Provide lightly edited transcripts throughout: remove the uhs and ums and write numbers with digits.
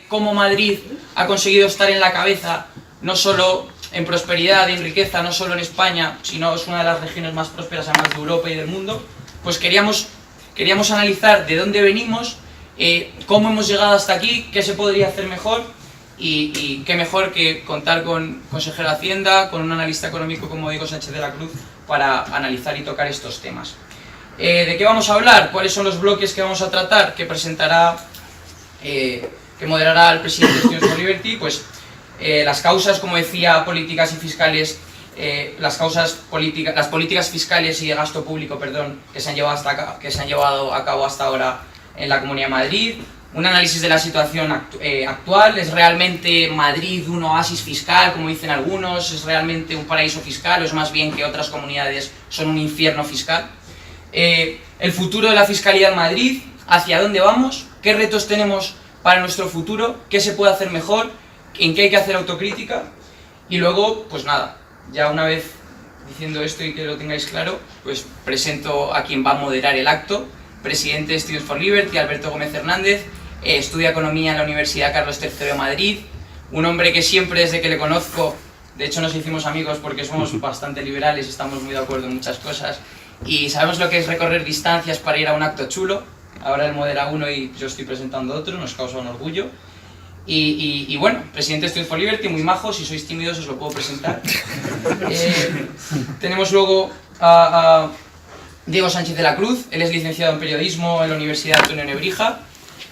cómo Madrid ha conseguido estar en la cabeza, no solo en prosperidad y en riqueza, no solo en España, sino es una de las regiones más prósperas además de Europa y del mundo, pues queríamos analizar de dónde venimos, cómo hemos llegado hasta aquí, qué se podría hacer mejor y qué mejor que contar con consejero de Hacienda, con un analista económico como Diego Sánchez de la Cruz para analizar y tocar estos temas. ¿De qué vamos a hablar? ¿Cuáles son los bloques que vamos a tratar? Que presentará, que moderará el presidente de Students for Liberty, pues las causas, como decía, políticas y fiscales, las políticas fiscales y de gasto público, perdón, que se han llevado a cabo hasta ahora en la Comunidad de Madrid, un análisis de la situación actual. ¿Es realmente Madrid un oasis fiscal, como dicen algunos? ¿Es realmente un paraíso fiscal o es más bien que otras comunidades son un infierno fiscal? El futuro de la fiscalidad en Madrid, hacia dónde vamos, qué retos tenemos para nuestro futuro, qué se puede hacer mejor, en qué hay que hacer autocrítica. Y luego, pues nada, ya una vez diciendo esto y que lo tengáis claro, pues presento a quien va a moderar el acto, presidente de Students for Liberty, Alberto Gómez Hernández. Estudia Economía en la Universidad Carlos III de Madrid, un hombre que siempre desde que le conozco, de hecho nos hicimos amigos porque somos bastante liberales, estamos muy de acuerdo en muchas cosas y sabemos lo que es recorrer distancias para ir a un acto chulo. Ahora él modera uno y yo estoy presentando otro, nos causa un orgullo. Y bueno, presidente de Students for Liberty, muy majo, si sois tímidos os lo puedo presentar. Tenemos luego a Diego Sánchez de la Cruz. Él es licenciado en Periodismo en la Universidad Antonio Nebrija,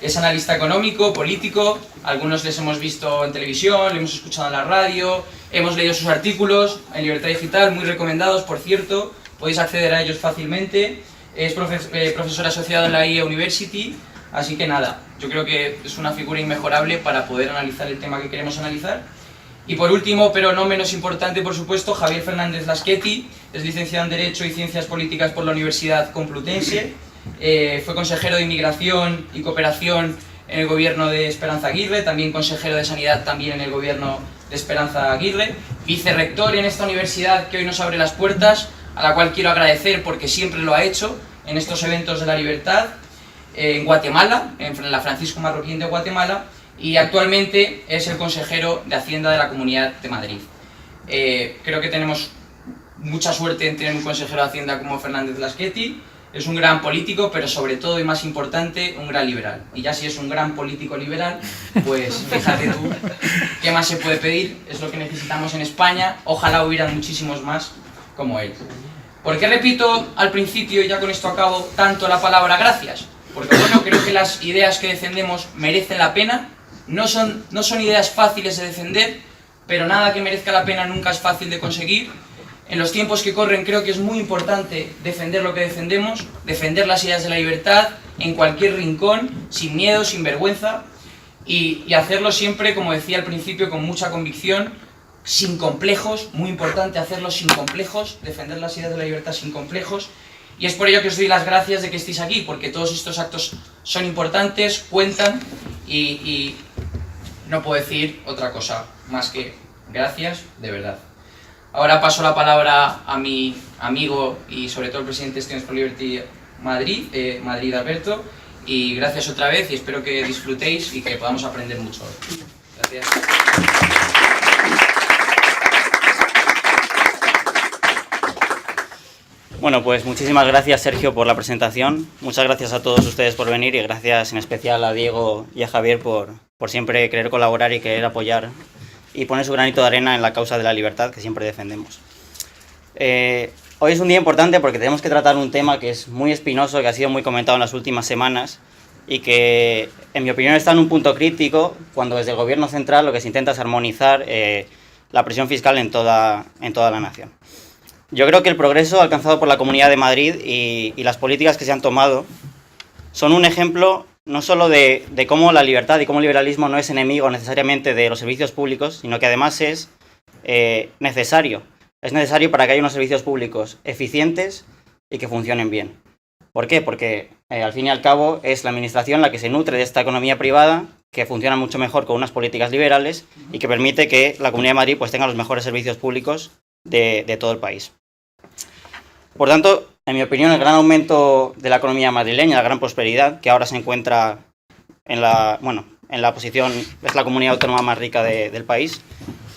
es analista económico, político, algunos les hemos visto en televisión, le hemos escuchado en la radio, hemos leído sus artículos en Libertad Digital, muy recomendados, por cierto, podéis acceder a ellos fácilmente. Es profesor asociado en la IE University, así que nada, yo creo que es una figura inmejorable para poder analizar el tema que queremos analizar. Y por último, pero no menos importante, por supuesto, Javier Fernández Laschetti, es licenciado en Derecho y Ciencias Políticas por la Universidad Complutense, fue consejero de Inmigración y Cooperación en el gobierno de Esperanza Aguirre, también consejero de Sanidad también en el gobierno de Esperanza Aguirre, vicerrector en esta universidad que hoy nos abre las puertas, a la cual quiero agradecer porque siempre lo ha hecho en estos eventos de la libertad, en Guatemala, en la Francisco Marroquín de Guatemala, y actualmente es el consejero de Hacienda de la Comunidad de Madrid. Creo que tenemos mucha suerte en tener un consejero de Hacienda como Fernández Laschetti. Es un gran político, pero sobre todo y más importante, un gran liberal. Y ya si es un gran político liberal, pues fíjate tú, ¿qué más se puede pedir? Es lo que necesitamos en España. Ojalá hubieran muchísimos más como él. ¿Por qué repito al principio, y ya con esto acabo, tanto la palabra gracias? Porque bueno, creo que las ideas que defendemos merecen la pena. No son ideas fáciles de defender, pero nada que merezca la pena nunca es fácil de conseguir. En los tiempos que corren creo que es muy importante defender lo que defendemos, defender las ideas de la libertad en cualquier rincón, sin miedo, sin vergüenza, y hacerlo siempre, como decía al principio, con mucha convicción, sin complejos, muy importante hacerlo sin complejos, defender las ideas de la libertad sin complejos. Y es por ello que os doy las gracias de que estéis aquí, porque todos estos actos son importantes, cuentan, y no puedo decir otra cosa más que gracias de verdad. Ahora paso la palabra a mi amigo y sobre todo el presidente de Students for Liberty Madrid, Alberto, y gracias otra vez y espero que disfrutéis y que podamos aprender mucho. Gracias. Bueno, pues muchísimas gracias, Sergio, por la presentación. Muchas gracias a todos ustedes por venir y gracias en especial a Diego y a Javier por siempre querer colaborar y querer apoyar y poner su granito de arena en la causa de la libertad que siempre defendemos. Hoy es un día importante porque tenemos que tratar un tema que es muy espinoso, que ha sido muy comentado en las últimas semanas y que, en mi opinión, está en un punto crítico cuando desde el Gobierno central lo que se intenta es armonizar la presión fiscal en toda la nación. Yo creo que el progreso alcanzado por la Comunidad de Madrid y las políticas que se han tomado son un ejemplo no solo de cómo la libertad y cómo el liberalismo no es enemigo necesariamente de los servicios públicos, sino que además es necesario. Es necesario para que haya unos servicios públicos eficientes y que funcionen bien. ¿Por qué? Porque al fin y al cabo es la administración la que se nutre de esta economía privada, que funciona mucho mejor con unas políticas liberales y que permite que la Comunidad de Madrid pues, tenga los mejores servicios públicos de todo el país. Por tanto, en mi opinión, el gran aumento de la economía madrileña, la gran prosperidad, que ahora se encuentra en la posición, es la comunidad autónoma más rica del país,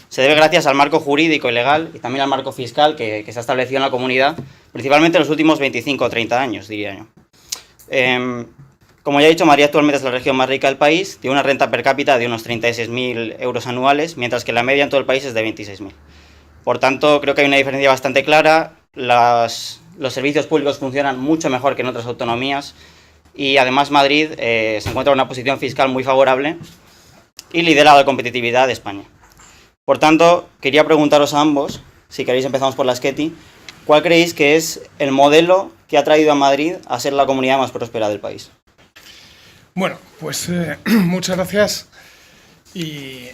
se debe gracias al marco jurídico y legal y también al marco fiscal que se ha establecido en la comunidad, principalmente en los últimos 25 o 30 años, diría yo. Como ya he dicho, Madrid actualmente es la región más rica del país, tiene una renta per cápita de unos 36.000 euros anuales, mientras que la media en todo el país es de 26.000. Por tanto, creo que hay una diferencia bastante clara. Los servicios públicos funcionan mucho mejor que en otras autonomías y además Madrid se encuentra en una posición fiscal muy favorable y lidera la competitividad de España. Por tanto, quería preguntaros a ambos, si queréis empezamos por la Sketty, ¿cuál creéis que es el modelo que ha traído a Madrid a ser la comunidad más próspera del país? Bueno, pues muchas gracias y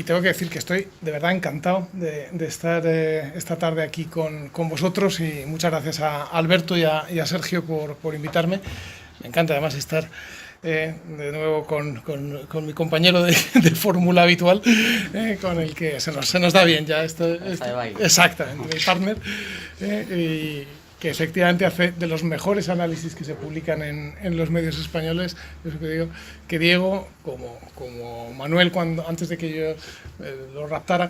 tengo que decir que estoy de verdad encantado de estar esta tarde aquí con vosotros y muchas gracias a Alberto y a Sergio por invitarme. Me encanta además estar de nuevo con mi compañero de fórmula habitual, con el que se nos da bien ya esto. Exactamente, mi partner. Y que efectivamente hace de los mejores análisis que se publican en los medios españoles. Yo siempre digo que Diego, como Manuel, antes de que yo lo raptara,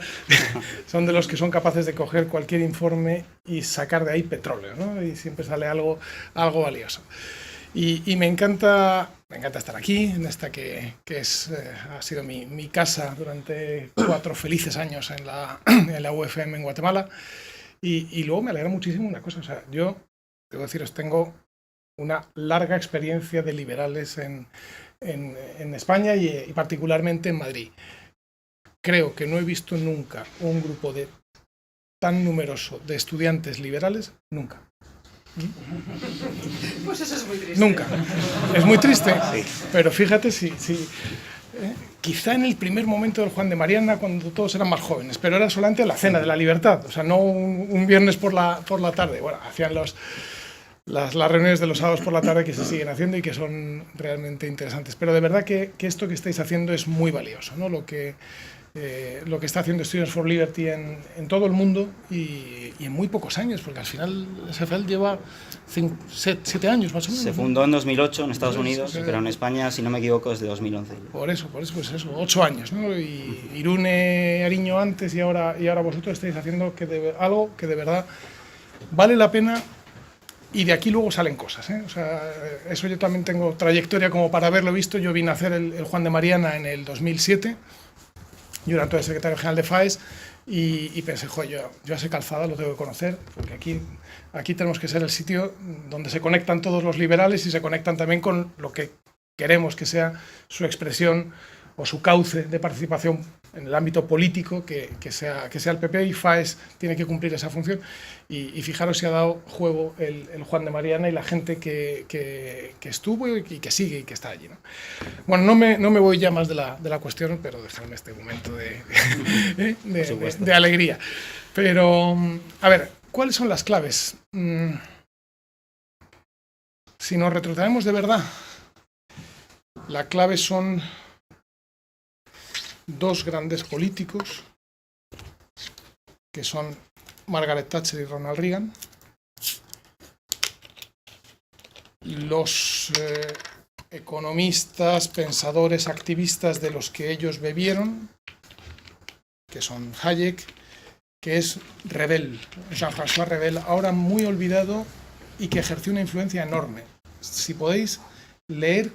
son de los que son capaces de coger cualquier informe y sacar de ahí petróleo, ¿no? Y siempre sale algo valioso. Y me encanta estar aquí, en esta que ha sido mi casa durante 4 felices años en la UFM en Guatemala. Y luego me alegra muchísimo una cosa, o sea, yo, debo deciros, tengo una larga experiencia de liberales en España y particularmente en Madrid. Creo que no he visto nunca un grupo tan numeroso de estudiantes liberales, nunca. Pues eso es muy triste. Nunca. Es muy triste, pero fíjate si quizá en el primer momento del Juan de Mariana, cuando todos eran más jóvenes, pero era solamente la cena de la libertad, o sea, no un viernes por la tarde. Bueno, hacían las reuniones de los sábados por la tarde que se siguen haciendo y que son realmente interesantes. Pero de verdad que esto que estáis haciendo es muy valioso, ¿no? Lo que está haciendo Students for Liberty en todo el mundo y en muy pocos años, porque al final SFL lleva 7 años más o menos. Se fundó en 2008 en Estados Unidos, pero en España, si no me equivoco, es de 2011. Por eso, pues eso, 8 años, ¿no? Y Irune, Ariño antes y ahora vosotros estáis haciendo algo que de verdad vale la pena. Y de aquí luego salen cosas, ¿eh? O sea, eso yo también tengo trayectoria como para haberlo visto. Yo vine a hacer el Juan de Mariana en el 2007. Yo era entonces secretario general de FAES y pensé, yo a ese Calzada lo tengo que conocer, porque aquí tenemos que ser el sitio donde se conectan todos los liberales y se conectan también con lo que queremos que sea su expresión o su cauce de participación en el ámbito político, que sea el PP, y FAES tiene que cumplir esa función. Y fijaros si ha dado juego el Juan de Mariana y la gente que estuvo y que sigue y que está allí, ¿no? Bueno, no me voy ya más de la cuestión, pero dejadme este momento de alegría. Pero, a ver, ¿cuáles son las claves? Si nos retrotraemos de verdad, la clave son 2 grandes políticos, que son Margaret Thatcher y Ronald Reagan. Los economistas, pensadores, activistas de los que ellos bebieron, que son Hayek, que es Revel, Jean-François Revel, ahora muy olvidado y que ejerció una influencia enorme. Si podéis leer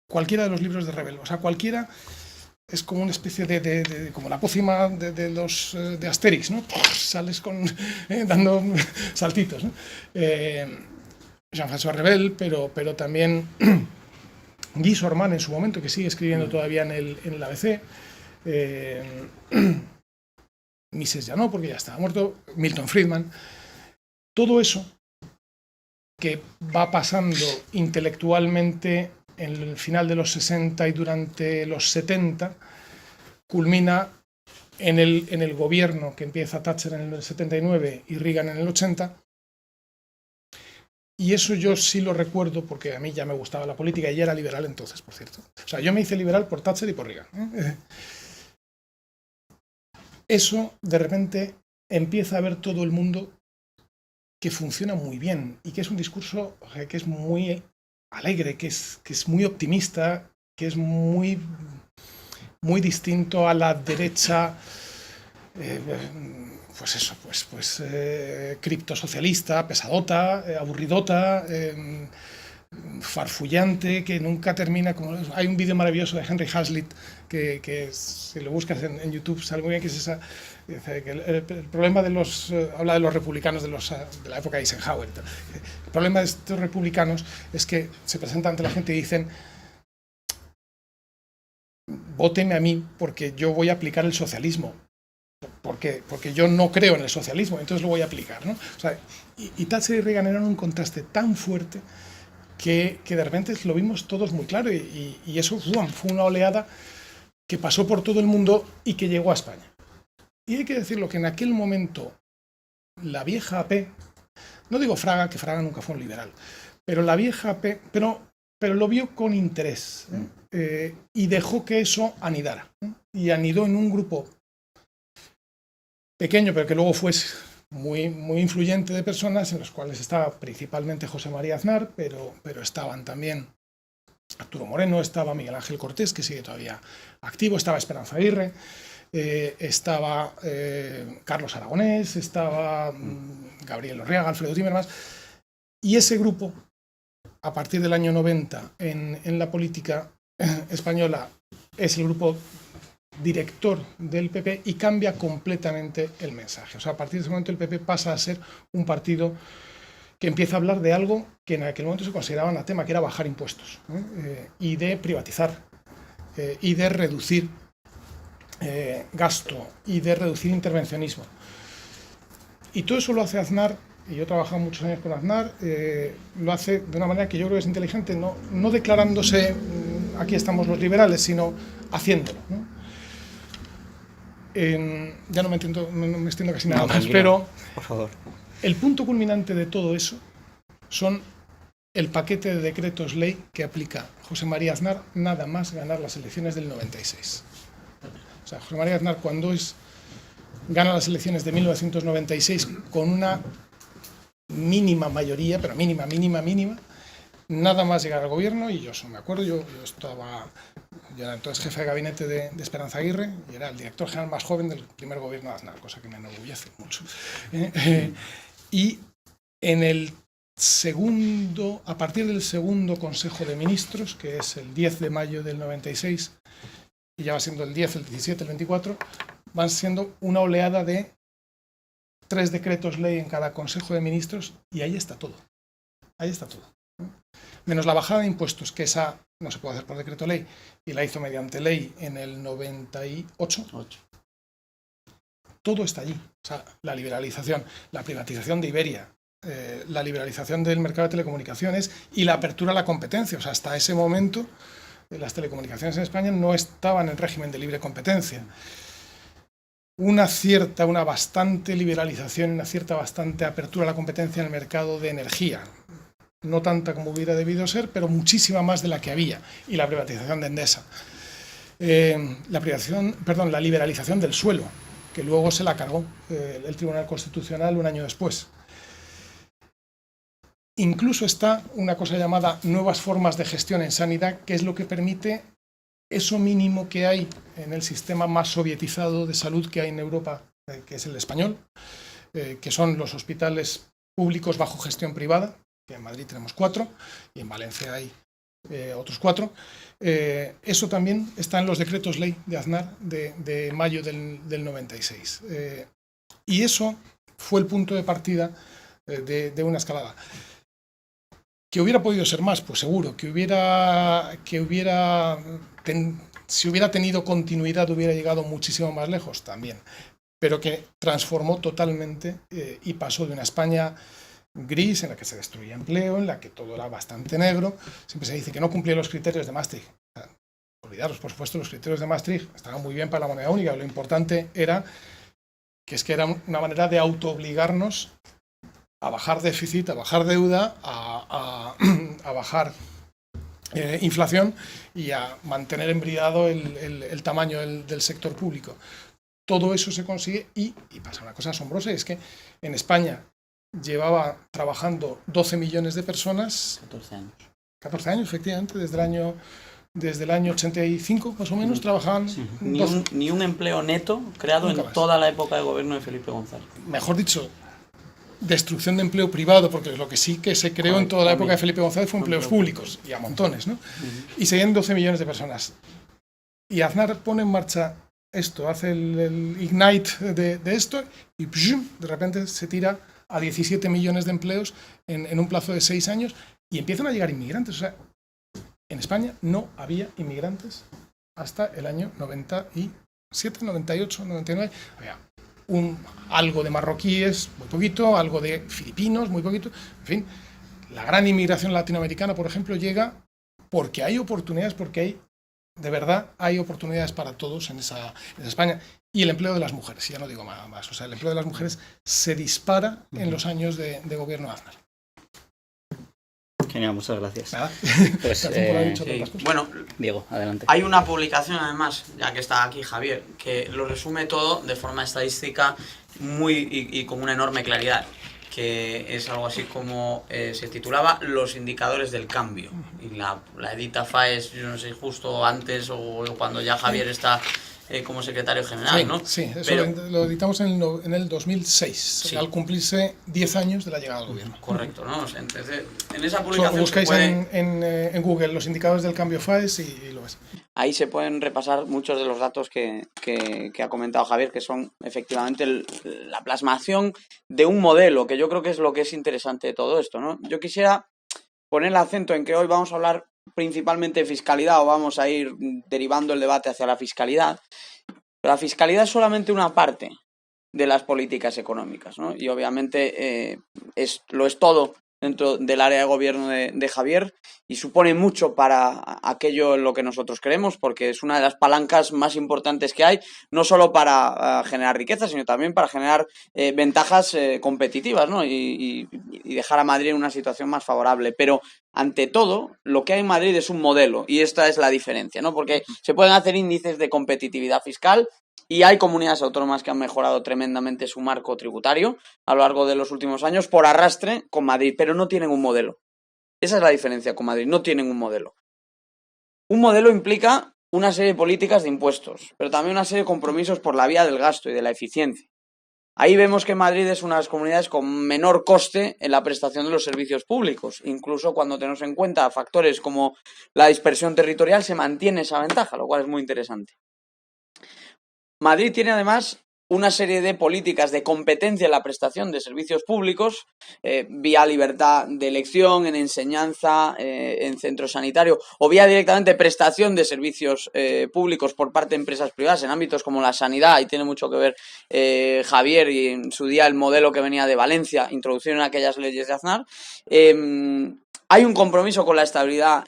cualquiera de los libros de Revel, o sea, cualquiera. Es como una especie como la pócima de Asterix, ¿no? Sales dando saltitos, ¿no? Jean-François Revel, pero también Guy Sorman en su momento, que sigue escribiendo todavía en el ABC. Mises ya no, porque ya estaba muerto. Milton Friedman. Todo eso que va pasando intelectualmente en el final de los 60 y durante los 70, culmina en el gobierno que empieza Thatcher en el 79 y Reagan en el 80. Y eso yo sí lo recuerdo porque a mí ya me gustaba la política y ya era liberal entonces, por cierto. O sea, yo me hice liberal por Thatcher y por Reagan, ¿eh? Eso, de repente, empieza a ver todo el mundo que funciona muy bien y que es un discurso que es muy alegre, que es muy optimista, que es muy, muy distinto a la derecha, pues eso, criptosocialista, pesadota, aburridota, farfullante, que nunca termina. Como hay un vídeo maravilloso de Henry Hazlitt que si lo buscas en YouTube sale muy bien, que es esa, que el problema de los, habla de los republicanos de la época de Eisenhower. El problema de estos republicanos es que se presentan ante la gente y dicen: vóteme a mí porque yo voy a aplicar el socialismo, porque yo no creo en el socialismo, entonces lo voy a aplicar, ¿no? O sea, y Thatcher y Reagan eran un contraste tan fuerte que de repente lo vimos todos muy claro, y eso fue una oleada que pasó por todo el mundo y que llegó a España. Y hay que decirlo, que en aquel momento la vieja AP, no digo Fraga, que Fraga nunca fue un liberal, pero la vieja AP, pero lo vio con interés, y dejó que eso anidara, y anidó en un grupo pequeño, pero que luego fue muy, muy influyente, de personas, en los cuales estaba principalmente José María Aznar, pero estaban también Arturo Moreno, estaba Miguel Ángel Cortés, que sigue todavía activo, estaba Esperanza Aguirre, estaba Carlos Aragonés, estaba Gabriel Orriaga, Alfredo Timermas, y ese grupo, a partir del año 90 en la política española, es el grupo director del PP y cambia completamente el mensaje. O sea, a partir de ese momento el PP pasa a ser un partido que empieza a hablar de algo que en aquel momento se consideraba anatema, que era bajar impuestos, y de privatizar, y de reducir gasto, y de reducir intervencionismo. Y todo eso lo hace Aznar, y yo he trabajado muchos años con Aznar, lo hace de una manera que yo creo que es inteligente, no declarándose aquí estamos los liberales, sino haciéndolo, ¿no? Ya no me extiendo casi nada más, pero por favor. El punto culminante de todo eso son el paquete de decretos ley que aplica José María Aznar nada más ganar las elecciones del 96. O sea, José María Aznar, cuando gana las elecciones de 1996 con una mínima mayoría, pero mínima, nada más llegar al gobierno, y yo me acuerdo, yo era entonces jefe de gabinete de Esperanza Aguirre, y era el director general más joven del primer gobierno de Aznar, cosa que me enorgullece mucho. Y en el a partir del segundo Consejo de Ministros, que es el 10 de mayo del 96, y ya va siendo el 10, el 17, el 24, van siendo una oleada de 3 decretos ley en cada Consejo de Ministros, y ahí está todo. Ahí está todo. Menos la bajada de impuestos, que esa no se puede hacer por decreto ley, y la hizo mediante ley en el 98. Todo está allí. O sea, la liberalización, la privatización de Iberia, la liberalización del mercado de telecomunicaciones y la apertura a la competencia. O sea, hasta ese momento las telecomunicaciones en España no estaban en régimen de libre competencia. Una bastante liberalización, una bastante apertura a la competencia en el mercado de energía. No tanta como hubiera debido ser, pero muchísima más de la que había. Y la privatización de Endesa. La liberalización del suelo, que luego se la cargó el Tribunal Constitucional un año después. Incluso está una cosa llamada nuevas formas de gestión en sanidad, que es lo que permite eso mínimo que hay en el sistema más sovietizado de salud que hay en Europa, que es el español, que son los hospitales públicos bajo gestión privada, que en Madrid tenemos 4 y en Valencia hay otros 4. Eso también está en los decretos ley de Aznar de mayo del 96. Y eso fue el punto de partida de una escalada. ¿Que hubiera podido ser más? Pues seguro. Si hubiera tenido continuidad, hubiera llegado muchísimo más lejos también. Pero que transformó totalmente y pasó de una España gris, en la que se destruía empleo, en la que todo era bastante negro. Siempre se dice que no cumplía los criterios de Maastricht. Olvidaros, por supuesto, los criterios de Maastricht estaban muy bien para la moneda única. Lo importante era que era una manera de autoobligarnos a bajar déficit, a bajar deuda, a bajar inflación y a mantener embridado el tamaño del sector público. Todo eso se consigue y pasa una cosa asombrosa, y es que en España llevaba trabajando 12 millones de personas. 14 años. 14 años, efectivamente, desde el año desde el año 85, más o menos, trabajaban... Sí. Ni un empleo neto creado en toda la época de gobierno de Felipe González. Mejor dicho, destrucción de empleo privado, porque lo que sí que se creó en toda la época de Felipe González fue empleos públicos, y a montones, ¿no? Y seguían 12 millones de personas. Y Aznar pone en marcha esto, hace el ignite de esto, y de repente se tira a 17 millones de empleos en un plazo de 6 años, y empiezan a llegar inmigrantes. O sea, en España no había inmigrantes hasta el año 97, 98, 99. Había algo de marroquíes, muy poquito, algo de filipinos, muy poquito. En fin, la gran inmigración latinoamericana, por ejemplo, llega porque hay oportunidades, porque de verdad hay oportunidades para todos en esa España. Y el empleo de las mujeres, ya no digo más. O sea, el empleo de las mujeres se dispara en los años de gobierno de Aznar. Genial, muchas gracias. Nada. Pues, sí. Bueno, Diego, adelante. Hay una publicación, además, ya que está aquí Javier, que lo resume todo de forma estadística y con una enorme claridad, que es algo así como se titulaba Los indicadores del cambio. Y la edita Faes, yo no sé, justo antes o cuando ya Javier está como secretario general, sí, ¿no? Sí, eso lo editamos en el 2006, sí, al cumplirse 10 años de la llegada al gobierno. Correcto, ¿no? Entonces, en esa publicación buscáis en Google los indicadores del cambio FAES y lo ves. Ahí se pueden repasar muchos de los datos que ha comentado Javier, que son efectivamente la plasmación de un modelo, que yo creo que es lo que es interesante de todo esto, ¿no? Yo quisiera poner el acento en que hoy vamos a hablar principalmente de fiscalidad, o vamos a ir derivando el debate hacia la fiscalidad, pero la fiscalidad es solamente una parte de las políticas económicas, ¿no? Y obviamente lo es todo dentro del área de gobierno de Javier, y supone mucho para aquello en lo que nosotros creemos, porque es una de las palancas más importantes que hay, no solo para generar riqueza, sino también para generar ventajas competitivas, ¿no? Y dejar a Madrid en una situación más favorable. Pero ante todo, lo que hay en Madrid es un modelo, y esta es la diferencia, ¿no? Porque se pueden hacer índices de competitividad fiscal, y hay comunidades autónomas que han mejorado tremendamente su marco tributario a lo largo de los últimos años por arrastre con Madrid, pero no tienen un modelo. Esa es la diferencia con Madrid, no tienen un modelo. Un modelo implica una serie de políticas de impuestos, pero también una serie de compromisos por la vía del gasto y de la eficiencia. Ahí vemos que Madrid es una de las comunidades con menor coste en la prestación de los servicios públicos. Incluso cuando tenemos en cuenta factores como la dispersión territorial, se mantiene esa ventaja, lo cual es muy interesante. Madrid tiene además una serie de políticas de competencia en la prestación de servicios públicos, vía libertad de elección, en enseñanza, en centro sanitario, o vía directamente prestación de servicios públicos por parte de empresas privadas en ámbitos como la sanidad. Y tiene mucho que ver Javier y en su día el modelo que venía de Valencia, introducido en aquellas leyes de Aznar. Hay un compromiso con la estabilidad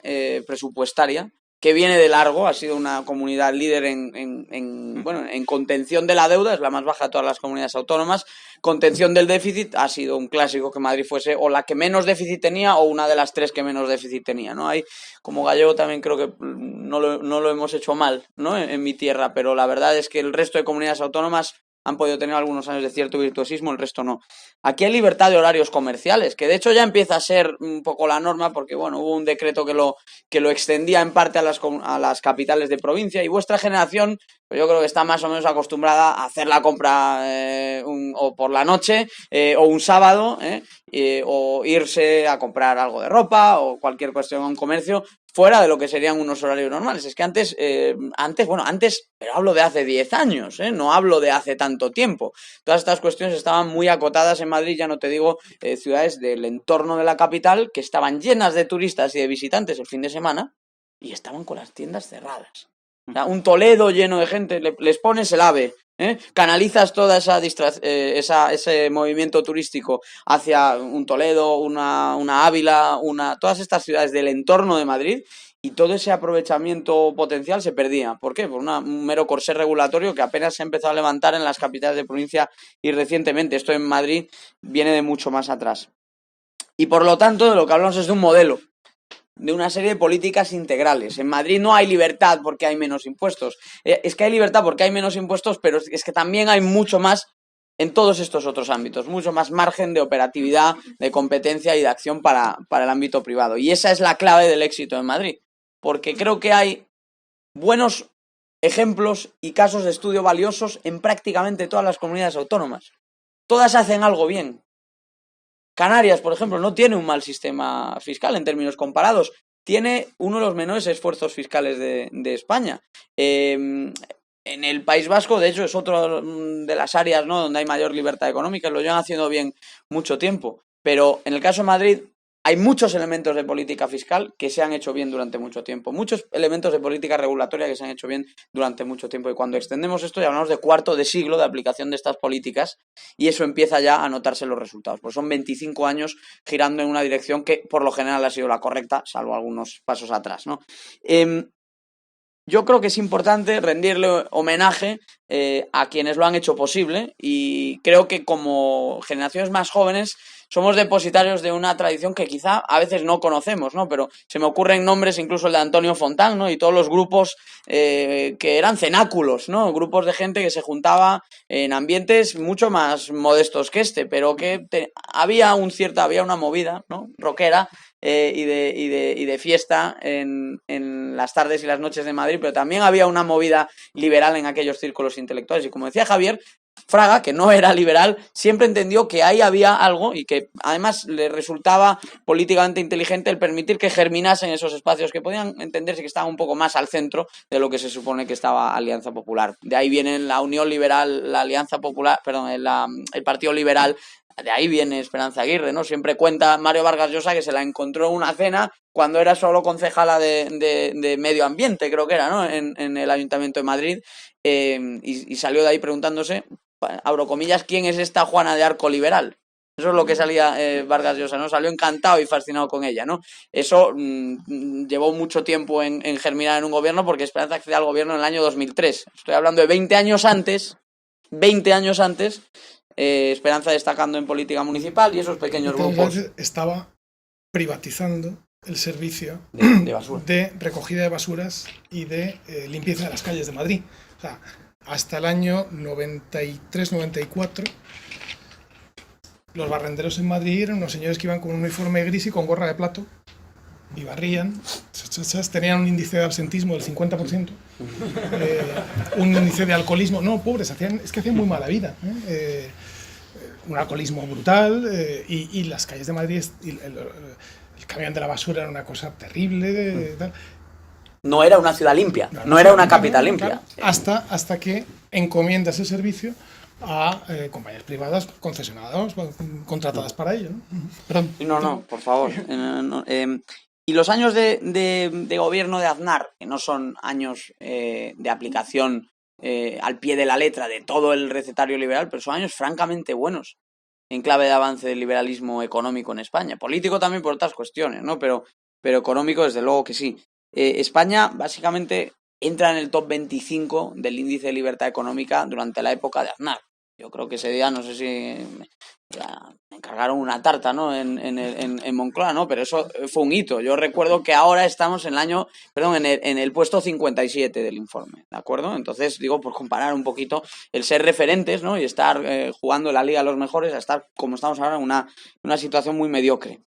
presupuestaria, que viene de largo, ha sido una comunidad líder en contención de la deuda, es la más baja de todas las comunidades autónomas. Contención del déficit, ha sido un clásico que Madrid fuese o la que menos déficit tenía o una de las tres que menos déficit tenía, ¿no? Hay, como gallego también creo que no lo hemos hecho mal, ¿no? En mi tierra, pero la verdad es que el resto de comunidades autónomas han podido tener algunos años de cierto virtuosismo, el resto no. Aquí hay libertad de horarios comerciales, que de hecho ya empieza a ser un poco la norma, porque bueno, hubo un decreto que lo extendía en parte a las capitales de provincia, y vuestra generación, pues yo creo que está más o menos acostumbrada a hacer la compra o por la noche o un sábado, o irse a comprar algo de ropa o cualquier cuestión a un comercio fuera de lo que serían unos horarios normales. Es que antes, pero hablo de hace 10 años, no hablo de hace tanto tiempo. Todas estas cuestiones estaban muy acotadas en Madrid, ya no te digo ciudades del entorno de la capital que estaban llenas de turistas y de visitantes el fin de semana y estaban con las tiendas cerradas. O sea, un Toledo lleno de gente, les pones el AVE, canalizas toda ese movimiento turístico hacia un Toledo, una Ávila, todas estas ciudades del entorno de Madrid, y todo ese aprovechamiento potencial se perdía. ¿Por qué? Por un mero corsé regulatorio que apenas se ha empezado a levantar en las capitales de provincia y recientemente. Esto en Madrid viene de mucho más atrás. Y por lo tanto, de lo que hablamos es de un modelo, de una serie de políticas integrales. En Madrid no hay libertad porque hay menos impuestos. Es que hay libertad porque hay menos impuestos, pero es que también hay mucho más en todos estos otros ámbitos, mucho más margen de operatividad, de competencia y de acción para el ámbito privado. Y esa es la clave del éxito en Madrid. porque creo que hay buenos ejemplos y casos de estudio valiosos en prácticamente todas las comunidades autónomas. Todas hacen algo bien. Canarias, por ejemplo, no tiene un mal sistema fiscal en términos comparados. Tiene uno de los menores esfuerzos fiscales de España. En el País Vasco, de hecho, es otra de las áreas, ¿no?, donde hay mayor libertad económica, lo llevan haciendo bien mucho tiempo. Pero en el caso de Madrid hay muchos elementos de política fiscal que se han hecho bien durante mucho tiempo, muchos elementos de política regulatoria que se han hecho bien durante mucho tiempo. Y cuando extendemos esto ya hablamos de cuarto de siglo de aplicación de estas políticas y eso empieza ya a notarse los resultados. Pues son 25 años girando en una dirección que por lo general ha sido la correcta, salvo algunos pasos atrás, ¿no? Yo creo que es importante rendirle homenaje a quienes lo han hecho posible y creo que como generaciones más jóvenes somos depositarios de una tradición que quizá a veces no conocemos, ¿no? Pero se me ocurren nombres, incluso el de Antonio Fontán, ¿no? Y todos los grupos que eran cenáculos, ¿no? Grupos de gente que se juntaba en ambientes mucho más modestos que este, pero que había una movida, ¿no?, rockera y de fiesta en las tardes y las noches de Madrid, pero también había una movida liberal en aquellos círculos intelectuales. Y como decía Javier, Fraga, que no era liberal, siempre entendió que ahí había algo y que además le resultaba políticamente inteligente el permitir que germinasen esos espacios que podían entenderse que estaban un poco más al centro de lo que se supone que estaba Alianza Popular. De ahí viene la Unión Liberal, la Alianza Popular, perdón, el Partido Liberal. De ahí viene Esperanza Aguirre, ¿no? Siempre cuenta Mario Vargas Llosa que se la encontró en una cena cuando era solo concejala de Medio Ambiente, creo que era, ¿no?, en el Ayuntamiento de Madrid, y salió de ahí preguntándose, abro comillas, ¿quién es esta Juana de Arco liberal? Eso es lo que salía Vargas Llosa, ¿no? Salió encantado y fascinado con ella, ¿no? Eso llevó mucho tiempo en germinar en un gobierno, porque Esperanza accedió al gobierno en el año 2003. Estoy hablando de 20 años antes, Esperanza destacando en política municipal y esos pequeños grupos. Estaba privatizando el servicio de recogida de basuras y de limpieza de las calles de Madrid. O sea, hasta el año 93-94, los barrenderos en Madrid eran unos señores que iban con un uniforme gris y con gorra de plato y barrían, tenían un índice de absentismo del 50%, un índice de alcoholismo, no, pobres, es que hacían muy mala vida, un alcoholismo brutal, y las calles de Madrid, el camión de la basura era una cosa terrible, tal. No era una ciudad limpia, no era una capital limpia. Claro, hasta que encomienda ese servicio a compañías privadas concesionadas, contratadas para ello, ¿no? Perdón. No, por favor. Y los años de gobierno de Aznar, que no son años de aplicación al pie de la letra de todo el recetario liberal, pero son años francamente buenos en clave de avance del liberalismo económico en España. Político también por otras cuestiones, ¿no? Pero económico desde luego que sí. España básicamente entra en el top 25 del índice de libertad económica durante la época de Aznar. Yo creo que ese día, no sé si me encargaron una tarta, ¿no?, en Moncloa, ¿no? Pero eso fue un hito. Yo recuerdo que ahora estamos en el puesto 57 del informe, ¿de acuerdo? Entonces, digo, por comparar un poquito el ser referentes, ¿no?, y estar jugando la liga a los mejores, a estar, como estamos ahora, en una situación muy mediocre.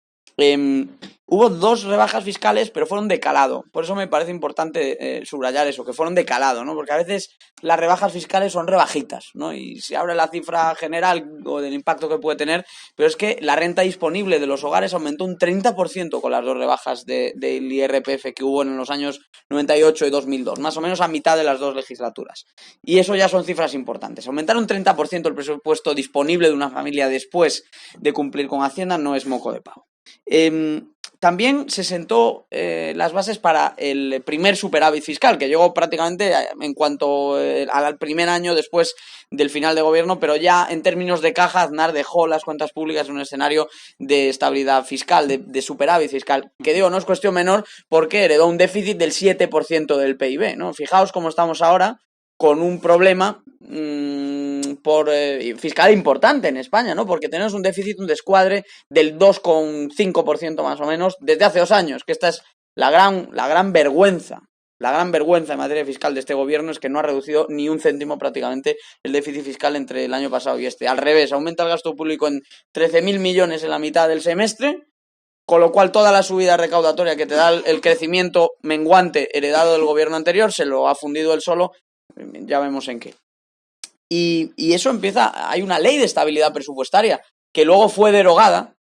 Hubo 2 rebajas fiscales, pero fueron de calado. Por eso me parece importante subrayar eso, que fueron de calado, ¿no? Porque a veces las rebajas fiscales son rebajitas, ¿no? Y se abre la cifra general o del impacto que puede tener, pero es que la renta disponible de los hogares aumentó un 30% con las 2 rebajas del IRPF que hubo en los años 98 y 2002, más o menos a mitad de las 2 legislaturas. Y eso ya son cifras importantes. Aumentar un 30% el presupuesto disponible de una familia después de cumplir con Hacienda no es moco de pavo. También se sentó las bases para el primer superávit fiscal, que llegó prácticamente en cuanto al primer año después del final de gobierno, pero ya en términos de caja, Aznar dejó las cuentas públicas en un escenario de estabilidad fiscal, de superávit fiscal, que digo, no es cuestión menor porque heredó un déficit del 7% del PIB, ¿no? Fijaos cómo estamos ahora con un problema fiscal importante en España, ¿no? Porque tenemos un déficit, un descuadre del 2,5% más o menos desde hace 2 años, que esta es la gran vergüenza. La gran vergüenza en materia fiscal de este gobierno es que no ha reducido ni un céntimo prácticamente el déficit fiscal entre el año pasado y este. Al revés, aumenta el gasto público en 13.000 millones en la mitad del semestre con lo cual toda la subida recaudatoria que te da el crecimiento menguante heredado del gobierno anterior se lo ha fundido él solo, ya vemos en qué. Y eso empieza, hay una ley de estabilidad presupuestaria que luego fue derogada,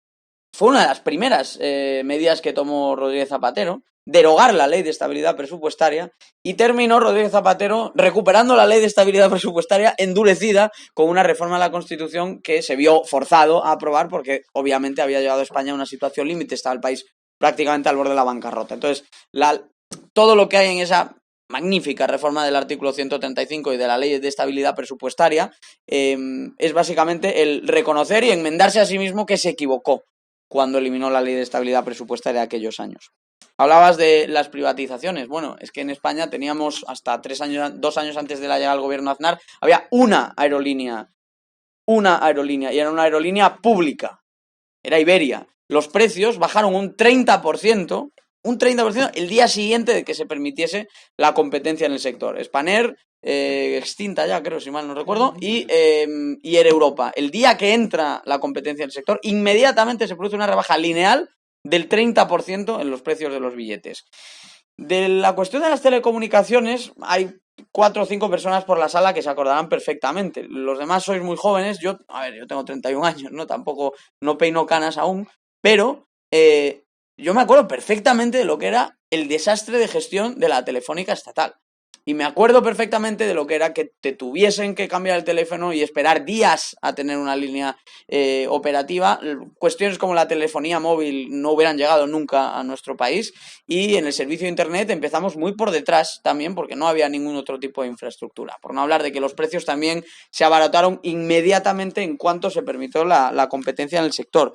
fue una de las primeras medidas que tomó Rodríguez Zapatero, derogar la ley de estabilidad presupuestaria, y terminó Rodríguez Zapatero recuperando la ley de estabilidad presupuestaria endurecida con una reforma a la Constitución que se vio forzado a aprobar porque obviamente había llevado a España a una situación límite, estaba el país prácticamente al borde de la bancarrota. Entonces, todo lo que hay en esa magnífica reforma del artículo 135 y de la ley de estabilidad presupuestaria es básicamente el reconocer y enmendarse a sí mismo que se equivocó cuando eliminó la ley de estabilidad presupuestaria de aquellos años. Hablabas de las privatizaciones. Bueno, es que en España teníamos hasta 2 años antes de la llegada al gobierno Aznar, había una aerolínea, y era una aerolínea pública, era Iberia. Los precios bajaron un 30% el día siguiente de que se permitiese la competencia en el sector. Spanair, extinta ya, creo, si mal no recuerdo, y Air Europa. El día que entra la competencia en el sector, inmediatamente se produce una rebaja lineal del 30% en los precios de los billetes. De la cuestión de las telecomunicaciones, hay 4 o 5 personas por la sala que se acordarán perfectamente. Los demás sois muy jóvenes. Yo tengo 31 años, ¿no? Tampoco no peino canas aún, pero yo me acuerdo perfectamente de lo que era el desastre de gestión de la Telefónica estatal. Y me acuerdo perfectamente de lo que era que te tuviesen que cambiar el teléfono y esperar días a tener una línea operativa. Cuestiones como la telefonía móvil no hubieran llegado nunca a nuestro país, y en el servicio de internet empezamos muy por detrás también porque no había ningún otro tipo de infraestructura. Por no hablar de que los precios también se abarataron inmediatamente en cuanto se permitió la competencia en el sector.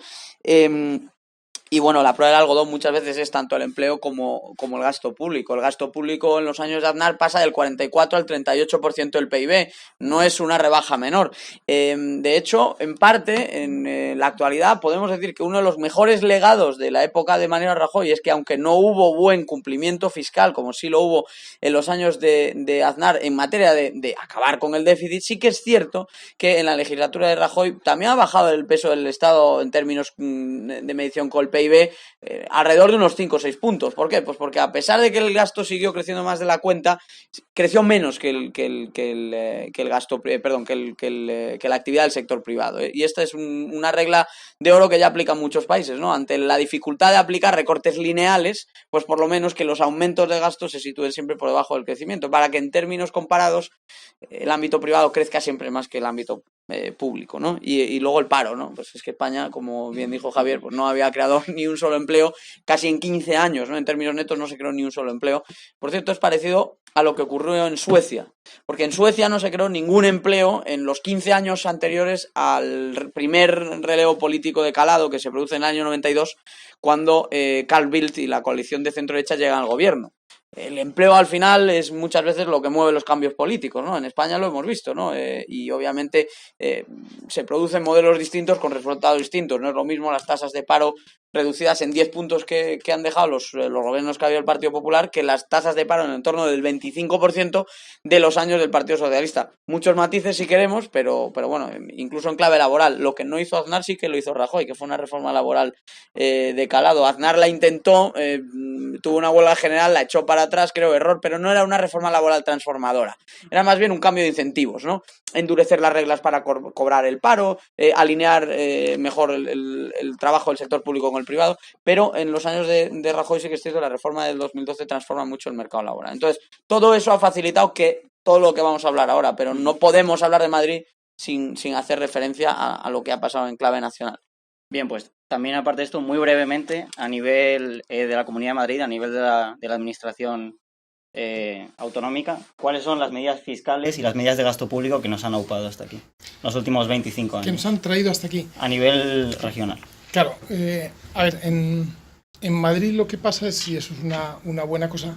Y bueno, la prueba del algodón muchas veces es tanto el empleo como el gasto público. El gasto público en los años de Aznar pasa del 44 al 38% del PIB. No es una rebaja menor. De hecho, en parte, en la actualidad, podemos decir que uno de los mejores legados de la época de Mariano Rajoy es que, aunque no hubo buen cumplimiento fiscal, como sí lo hubo en los años de Aznar en materia de acabar con el déficit, sí que es cierto que en la legislatura de Rajoy también ha bajado el peso del Estado en términos de medición con el PIB alrededor de unos 5 o 6 puntos. ¿Por qué? Pues porque a pesar de que el gasto siguió creciendo más de la cuenta, creció menos que la actividad del sector privado. Y esta es una regla de oro que ya aplican muchos países, ¿no? Ante la dificultad de aplicar recortes lineales, pues por lo menos que los aumentos de gasto se sitúen siempre por debajo del crecimiento, para que en términos comparados el ámbito privado crezca siempre más que el ámbito público, ¿no? Y luego el paro, ¿no? Pues es que España, como bien dijo Javier, pues no había creado ni un solo empleo casi en 15 años, ¿no? En términos netos no se creó ni un solo empleo. Por cierto, es parecido a lo que ocurrió en Suecia, porque en Suecia no se creó ningún empleo en los 15 años anteriores al primer relevo político de calado que se produce en el año 92, cuando Carl Bildt y la coalición de centro-derecha llegan al gobierno. El empleo al final es muchas veces lo que mueve los cambios políticos, ¿no? En España lo hemos visto, ¿no? Y obviamente se producen modelos distintos con resultados distintos. No es lo mismo las tasas de paro reducidas en 10 puntos que han dejado los gobiernos que ha habido el Partido Popular, que las tasas de paro en el torno del 25% de los años del Partido Socialista. Muchos matices si queremos, pero bueno, incluso en clave laboral. Lo que no hizo Aznar sí que lo hizo Rajoy, que fue una reforma laboral de calado. Aznar la intentó, tuvo una huelga general, la echó para atrás, creo, error, pero no era una reforma laboral transformadora. Era más bien un cambio de incentivos, ¿no? Endurecer las reglas para cobrar el paro, alinear mejor el trabajo del sector público con el privado, pero en los años de Rajoy sí que es cierto, la reforma del 2012 transforma mucho el mercado laboral. Entonces, todo eso ha facilitado que todo lo que vamos a hablar ahora, pero no podemos hablar de Madrid sin hacer referencia a lo que ha pasado en clave nacional. Bien, pues también aparte de esto, muy brevemente, a nivel de la Comunidad de Madrid, a nivel de la administración autonómica, ¿cuáles son las medidas fiscales y las medidas de gasto público que nos han aupado hasta aquí, los últimos 25 años? Que nos han traído hasta aquí. A nivel regional. Claro, a ver, en Madrid lo que pasa es, y eso es una buena cosa,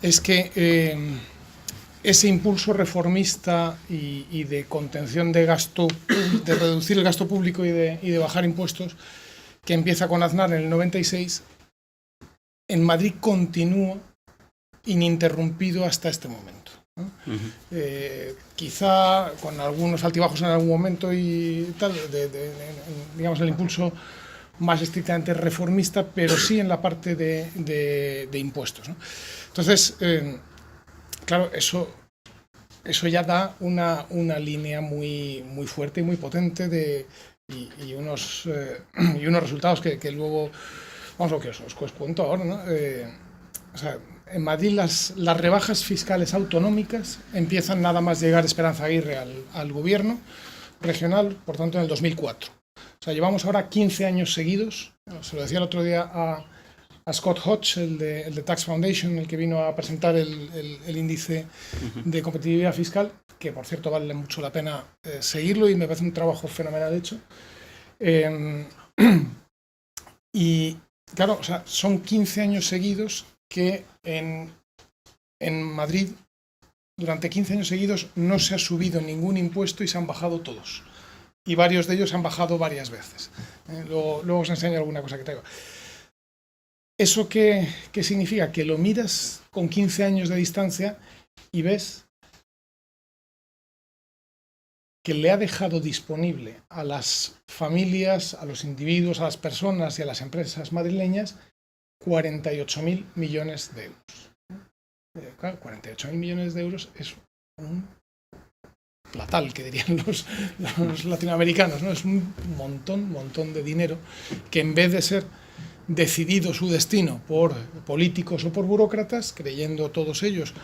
es que ese impulso reformista y de contención de gasto, de reducir el gasto público y de bajar impuestos, que empieza con Aznar en el 96, en Madrid continúa ininterrumpido hasta este momento, ¿no? Quizá con algunos altibajos en algún momento y tal, digamos el impulso más estrictamente reformista, pero sí en la parte de impuestos, ¿no? Entonces, claro, eso ya da una línea muy, muy fuerte y muy potente y unos resultados que luego, vamos, lo que os cuento ahora, ¿no? O sea, en Madrid las rebajas fiscales autonómicas empiezan nada más llegar Esperanza Aguirre al gobierno regional, por tanto, en el 2004. O sea, llevamos ahora 15 años seguidos. Se lo decía el otro día a Scott Hodge, el de Tax Foundation, el que vino a presentar el índice de competitividad fiscal, que por cierto vale mucho la pena seguirlo y me parece un trabajo fenomenal hecho. Y claro, o sea, son 15 años seguidos que en Madrid, durante 15 años seguidos, no se ha subido ningún impuesto y se han bajado todos. Y varios de ellos se han bajado varias veces. Luego os enseño alguna cosa que traigo. ¿Eso qué significa? Que lo miras con 15 años de distancia y ves que le ha dejado disponible a las familias, a los individuos, a las personas y a las empresas madrileñas 48.000 millones de euros. Claro, 48.000 millones de euros es un platal, que dirían los latinoamericanos, ¿no? Es un montón de dinero que, en vez de ser decidido su destino por políticos o por burócratas, creyendo todos ellos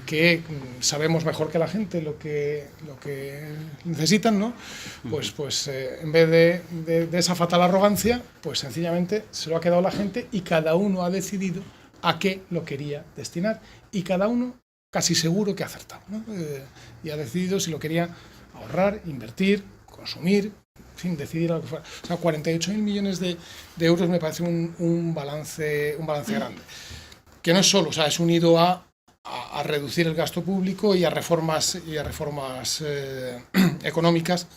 que sabemos mejor que la gente lo que necesitan, ¿no? Pues en vez de esa fatal arrogancia, pues sencillamente se lo ha quedado la gente y cada uno ha decidido a qué lo quería destinar y cada uno casi seguro que ha acertado, ¿no? Y ha decidido si lo quería ahorrar, invertir, consumir, en fin, decidir lo que fuera. O sea, 48.000 millones de euros me parece un balance grande. Que no es solo, o sea, es unido a reducir el gasto público y a reformas económicas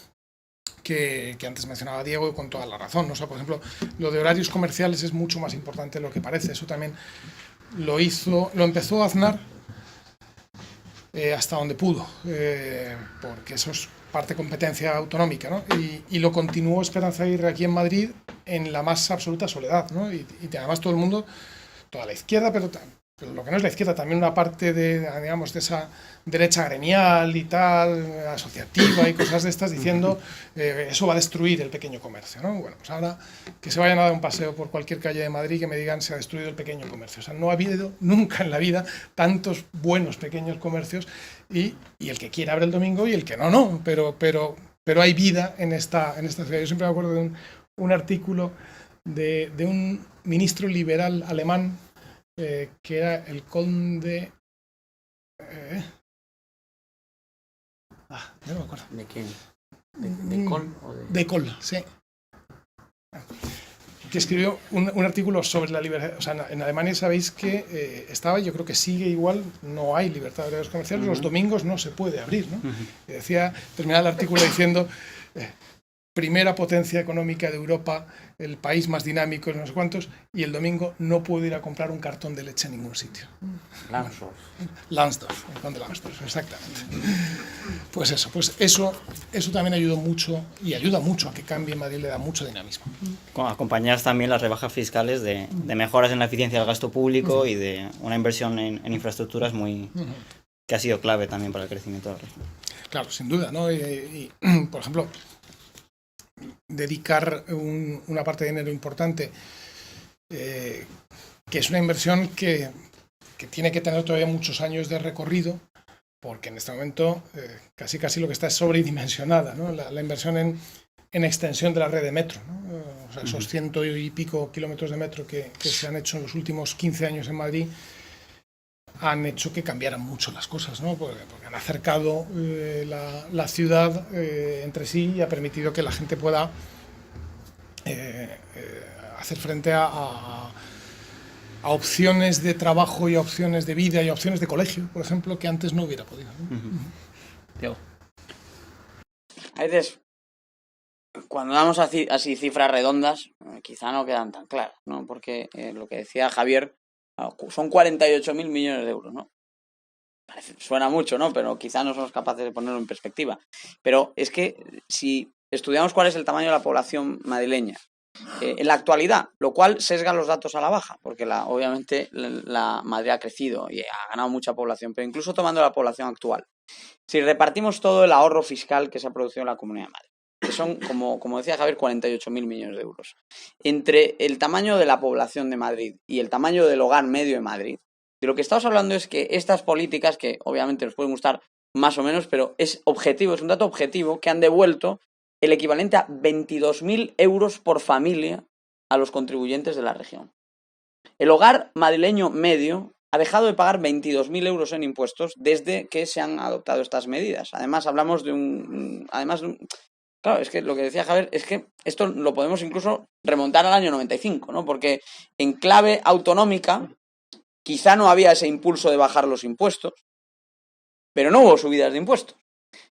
que antes mencionaba Diego, y con toda la razón, ¿no? O sea, por ejemplo, lo de horarios comerciales es mucho más importante de lo que parece. Eso también lo empezó Aznar hasta donde pudo, porque eso es parte competencia autonómica, ¿no? Y lo continuó Esperanza Aguirre aquí en Madrid en la más absoluta soledad, ¿no? Y además todo el mundo, toda la izquierda, pero lo que no es la izquierda, también una parte de esa derecha gremial y tal, asociativa y cosas de estas, diciendo eso va a destruir el pequeño comercio, ¿no? Bueno, pues ahora que se vayan a dar un paseo por cualquier calle de Madrid que me digan se ha destruido el pequeño comercio. O sea, no ha habido nunca en la vida tantos buenos pequeños comercios y el que quiera abre el domingo y el que no, pero hay vida en esta ciudad. Yo siempre me acuerdo de un artículo de un ministro liberal alemán que era el conde... no me acuerdo. ¿De quién? ¿De Kohl? ¿O de Kohl, sí. Que escribió un artículo sobre la libertad. O sea, en Alemania sabéis que estaba, yo creo que sigue igual, no hay libertad de horarios comerciales, los domingos no se puede abrir, ¿no? Y terminaba el artículo diciendo... primera potencia económica de Europa, el país más dinámico, no sé cuántos, y el domingo no puedo ir a comprar un cartón de leche en ningún sitio. Lansdorf, el conde Lansdorf, exactamente. Pues eso también ayudó mucho y ayuda mucho a que cambie Madrid, le da mucho dinamismo. Acompañadas también las rebajas fiscales de mejoras en la eficiencia del gasto público y de una inversión en infraestructuras que ha sido clave también para el crecimiento de la región. Claro, sin duda, ¿no? Y por ejemplo, dedicar una parte de dinero importante, que es una inversión que tiene que tener todavía muchos años de recorrido, porque en este momento casi lo que está es sobredimensionada, ¿no? La inversión en extensión de la red de metro, ¿no? O sea, esos 100 y pico kilómetros de metro que se han hecho en los últimos 15 años en Madrid han hecho que cambiaran mucho las cosas, ¿no? Porque han acercado la ciudad entre sí y ha permitido que la gente pueda hacer frente a opciones de trabajo y a opciones de vida y a opciones de colegio, por ejemplo, que antes no hubiera podido, ¿no? A veces, cuando damos así cifras redondas, quizá no quedan tan claras, ¿no? Porque lo que decía Javier, son 48.000 millones de euros, ¿no? Suena mucho, ¿no? Pero quizá no somos capaces de ponerlo en perspectiva. Pero es que si estudiamos cuál es el tamaño de la población madrileña en la actualidad, lo cual sesga los datos a la baja, porque obviamente la Madrid ha crecido y ha ganado mucha población, pero incluso tomando la población actual, si repartimos todo el ahorro fiscal que se ha producido en la Comunidad de Madrid, que son, como decía Javier, 48.000 millones de euros, entre el tamaño de la población de Madrid y el tamaño del hogar medio de Madrid, de lo que estamos hablando es que estas políticas, que obviamente nos pueden gustar más o menos, pero es objetivo, es un dato objetivo, que han devuelto el equivalente a 22.000 euros por familia a los contribuyentes de la región. El hogar madrileño medio ha dejado de pagar 22.000 euros en impuestos desde que se han adoptado estas medidas. Además, hablamos de un... Claro, es que lo que decía Javier es que esto lo podemos incluso remontar al año 95, ¿no? Porque en clave autonómica quizá no había ese impulso de bajar los impuestos, pero no hubo subidas de impuestos.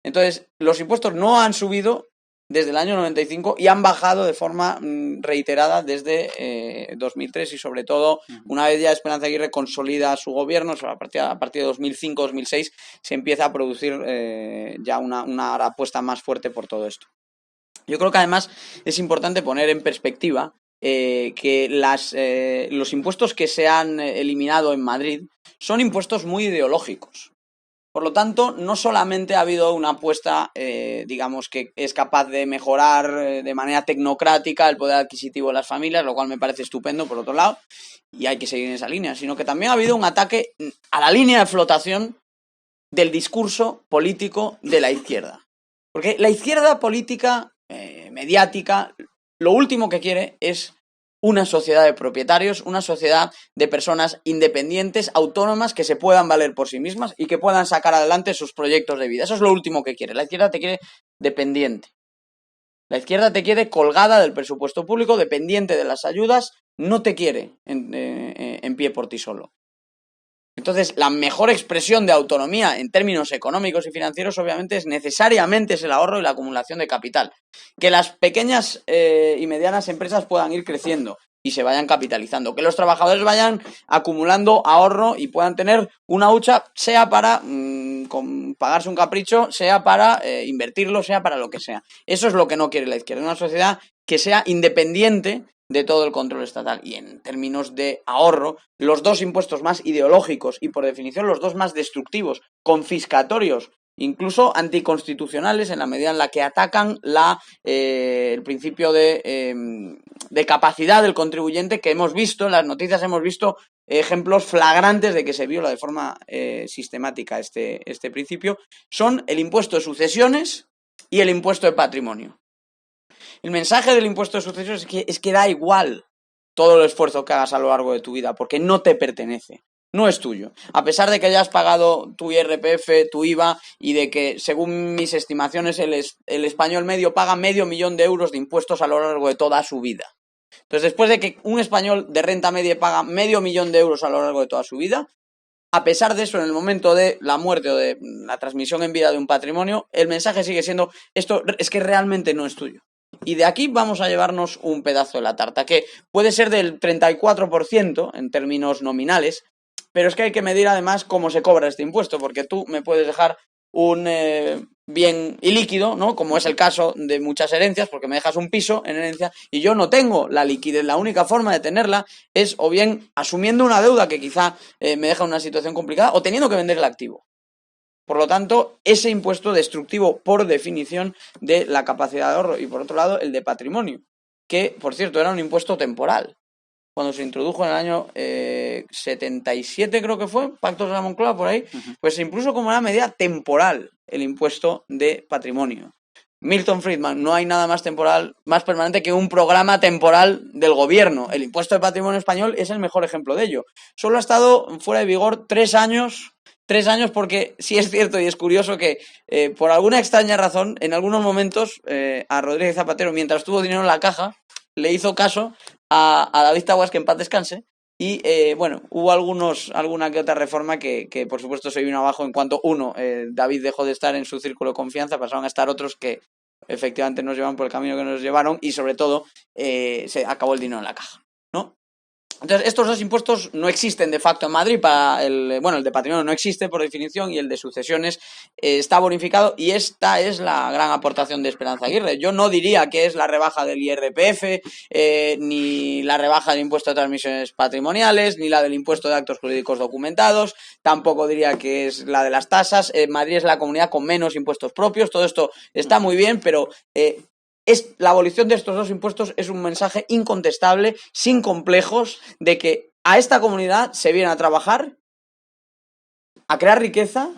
Entonces, los impuestos no han subido desde el año 95 y han bajado de forma reiterada desde 2003 y sobre todo una vez ya Esperanza Aguirre consolida su gobierno, a partir de 2005-2006 se empieza a producir ya una apuesta más fuerte por todo esto. Yo creo que además es importante poner en perspectiva que los impuestos que se han eliminado en Madrid son impuestos muy ideológicos. Por lo tanto, no solamente ha habido una apuesta, digamos, que es capaz de mejorar de manera tecnocrática el poder adquisitivo de las familias, lo cual me parece estupendo, por otro lado, y hay que seguir en esa línea, sino que también ha habido un ataque a la línea de flotación del discurso político de la izquierda. Porque la izquierda política, mediática, lo último que quiere es una sociedad de propietarios, una sociedad de personas independientes, autónomas, que se puedan valer por sí mismas y que puedan sacar adelante sus proyectos de vida. Eso es lo último que quiere. La izquierda te quiere dependiente. La izquierda te quiere colgada del presupuesto público, dependiente de las ayudas, no te quiere en pie por ti solo. Entonces, la mejor expresión de autonomía en términos económicos y financieros, obviamente, necesariamente es el ahorro y la acumulación de capital. Que las pequeñas y medianas empresas puedan ir creciendo y se vayan capitalizando. Que los trabajadores vayan acumulando ahorro y puedan tener una hucha, sea para pagarse un capricho, sea para invertirlo, sea para lo que sea. Eso es lo que no quiere la izquierda. Una sociedad que sea independiente de todo el control estatal. Y en términos de ahorro, los dos impuestos más ideológicos y por definición los dos más destructivos, confiscatorios, incluso anticonstitucionales en la medida en la que atacan el principio de capacidad del contribuyente, que hemos visto, en las noticias hemos visto ejemplos flagrantes de que se viola de forma sistemática este principio, son el impuesto de sucesiones y el impuesto de patrimonio. El mensaje del impuesto de sucesiones es que da igual todo el esfuerzo que hagas a lo largo de tu vida, porque no te pertenece, no es tuyo. A pesar de que hayas pagado tu IRPF, tu IVA, y de que, según mis estimaciones, el español medio paga 500.000 de euros de impuestos a lo largo de toda su vida. Entonces, después de que un español de renta media paga 500.000 de euros a lo largo de toda su vida, a pesar de eso, en el momento de la muerte o de la transmisión en vida de un patrimonio, el mensaje sigue siendo: esto es que realmente no es tuyo. Y de aquí vamos a llevarnos un pedazo de la tarta, que puede ser del 34% en términos nominales, pero es que hay que medir además cómo se cobra este impuesto, porque tú me puedes dejar un bien ilíquido, ¿no? Como es el caso de muchas herencias, porque me dejas un piso en herencia y yo no tengo la liquidez. La única forma de tenerla es o bien asumiendo una deuda que quizá me deja en una situación complicada, o teniendo que vender el activo. Por lo tanto, ese impuesto destructivo por definición de la capacidad de ahorro. Y por otro lado, el de patrimonio, que, por cierto, era un impuesto temporal. Cuando se introdujo en el año 77, creo que fue, Pactos de la Moncloa, por ahí, pues se impuso como una medida temporal el impuesto de patrimonio. Milton Friedman: no hay nada más temporal, más permanente que un programa temporal del gobierno. El impuesto de patrimonio español es el mejor ejemplo de ello. Solo ha estado fuera de vigor 3 años, porque sí es cierto y es curioso que por alguna extraña razón, en algunos momentos, a Rodríguez Zapatero, mientras tuvo dinero en la caja, le hizo caso a David Taguas, que en paz descanse, y hubo alguna que otra reforma que por supuesto se vino abajo en cuanto, David dejó de estar en su círculo de confianza, pasaron a estar otros que efectivamente nos llevan por el camino que nos llevaron, y sobre todo se acabó el dinero en la caja, ¿no? Entonces, estos dos impuestos no existen de facto en Madrid. El de patrimonio no existe por definición y el de sucesiones está bonificado, y esta es la gran aportación de Esperanza Aguirre. Yo no diría que es la rebaja del IRPF, ni la rebaja del impuesto de transmisiones patrimoniales, ni la del impuesto de actos jurídicos documentados, tampoco diría que es la de las tasas. Madrid es la comunidad con menos impuestos propios. Todo esto está muy bien, pero la abolición de estos dos impuestos es un mensaje incontestable, sin complejos, de que a esta comunidad se viene a trabajar, a crear riqueza,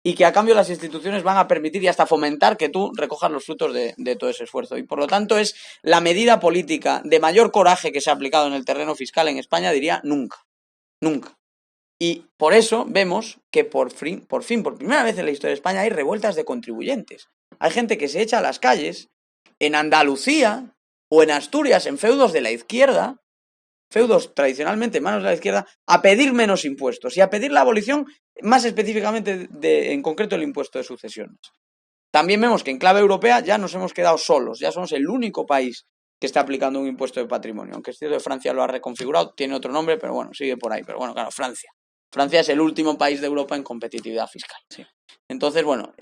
y que a cambio las instituciones van a permitir y hasta fomentar que tú recojas los frutos de todo ese esfuerzo. Y por lo tanto es la medida política de mayor coraje que se ha aplicado en el terreno fiscal en España, diría nunca. Nunca. Y por eso vemos que por fin, por primera vez en la historia de España, hay revueltas de contribuyentes. Hay gente que se echa a las calles en Andalucía o en Asturias, en feudos de la izquierda, feudos tradicionalmente en manos de la izquierda, a pedir menos impuestos y a pedir la abolición, más específicamente en concreto el impuesto de sucesiones. También vemos que en clave europea ya nos hemos quedado solos, ya somos el único país que está aplicando un impuesto de patrimonio, aunque es cierto que Francia lo ha reconfigurado, tiene otro nombre, pero bueno, sigue por ahí. Pero bueno, claro, Francia es el último país de Europa en competitividad fiscal. Sí. Entonces, bueno,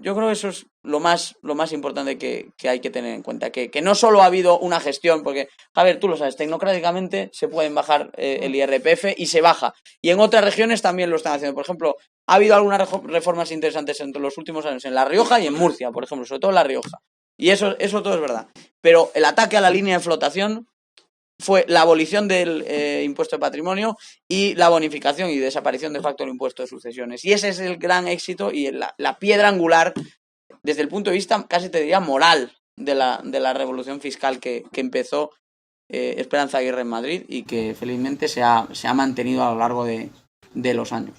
yo creo que eso es lo más importante que hay que tener en cuenta, que no solo ha habido una gestión, porque, Javier, tú lo sabes, tecnocráticamente se pueden bajar el IRPF y se baja, y en otras regiones también lo están haciendo. Por ejemplo, ha habido algunas reformas interesantes en los últimos años en La Rioja y en Murcia, por ejemplo, sobre todo en La Rioja, y eso todo es verdad, pero el ataque a la línea de flotación fue la abolición del impuesto de patrimonio y la bonificación y desaparición de facto del impuesto de sucesiones. Y ese es el gran éxito y la piedra angular desde el punto de vista, casi te diría, moral de la revolución fiscal que empezó Esperanza Aguirre en Madrid y que felizmente se ha mantenido a lo largo de los años.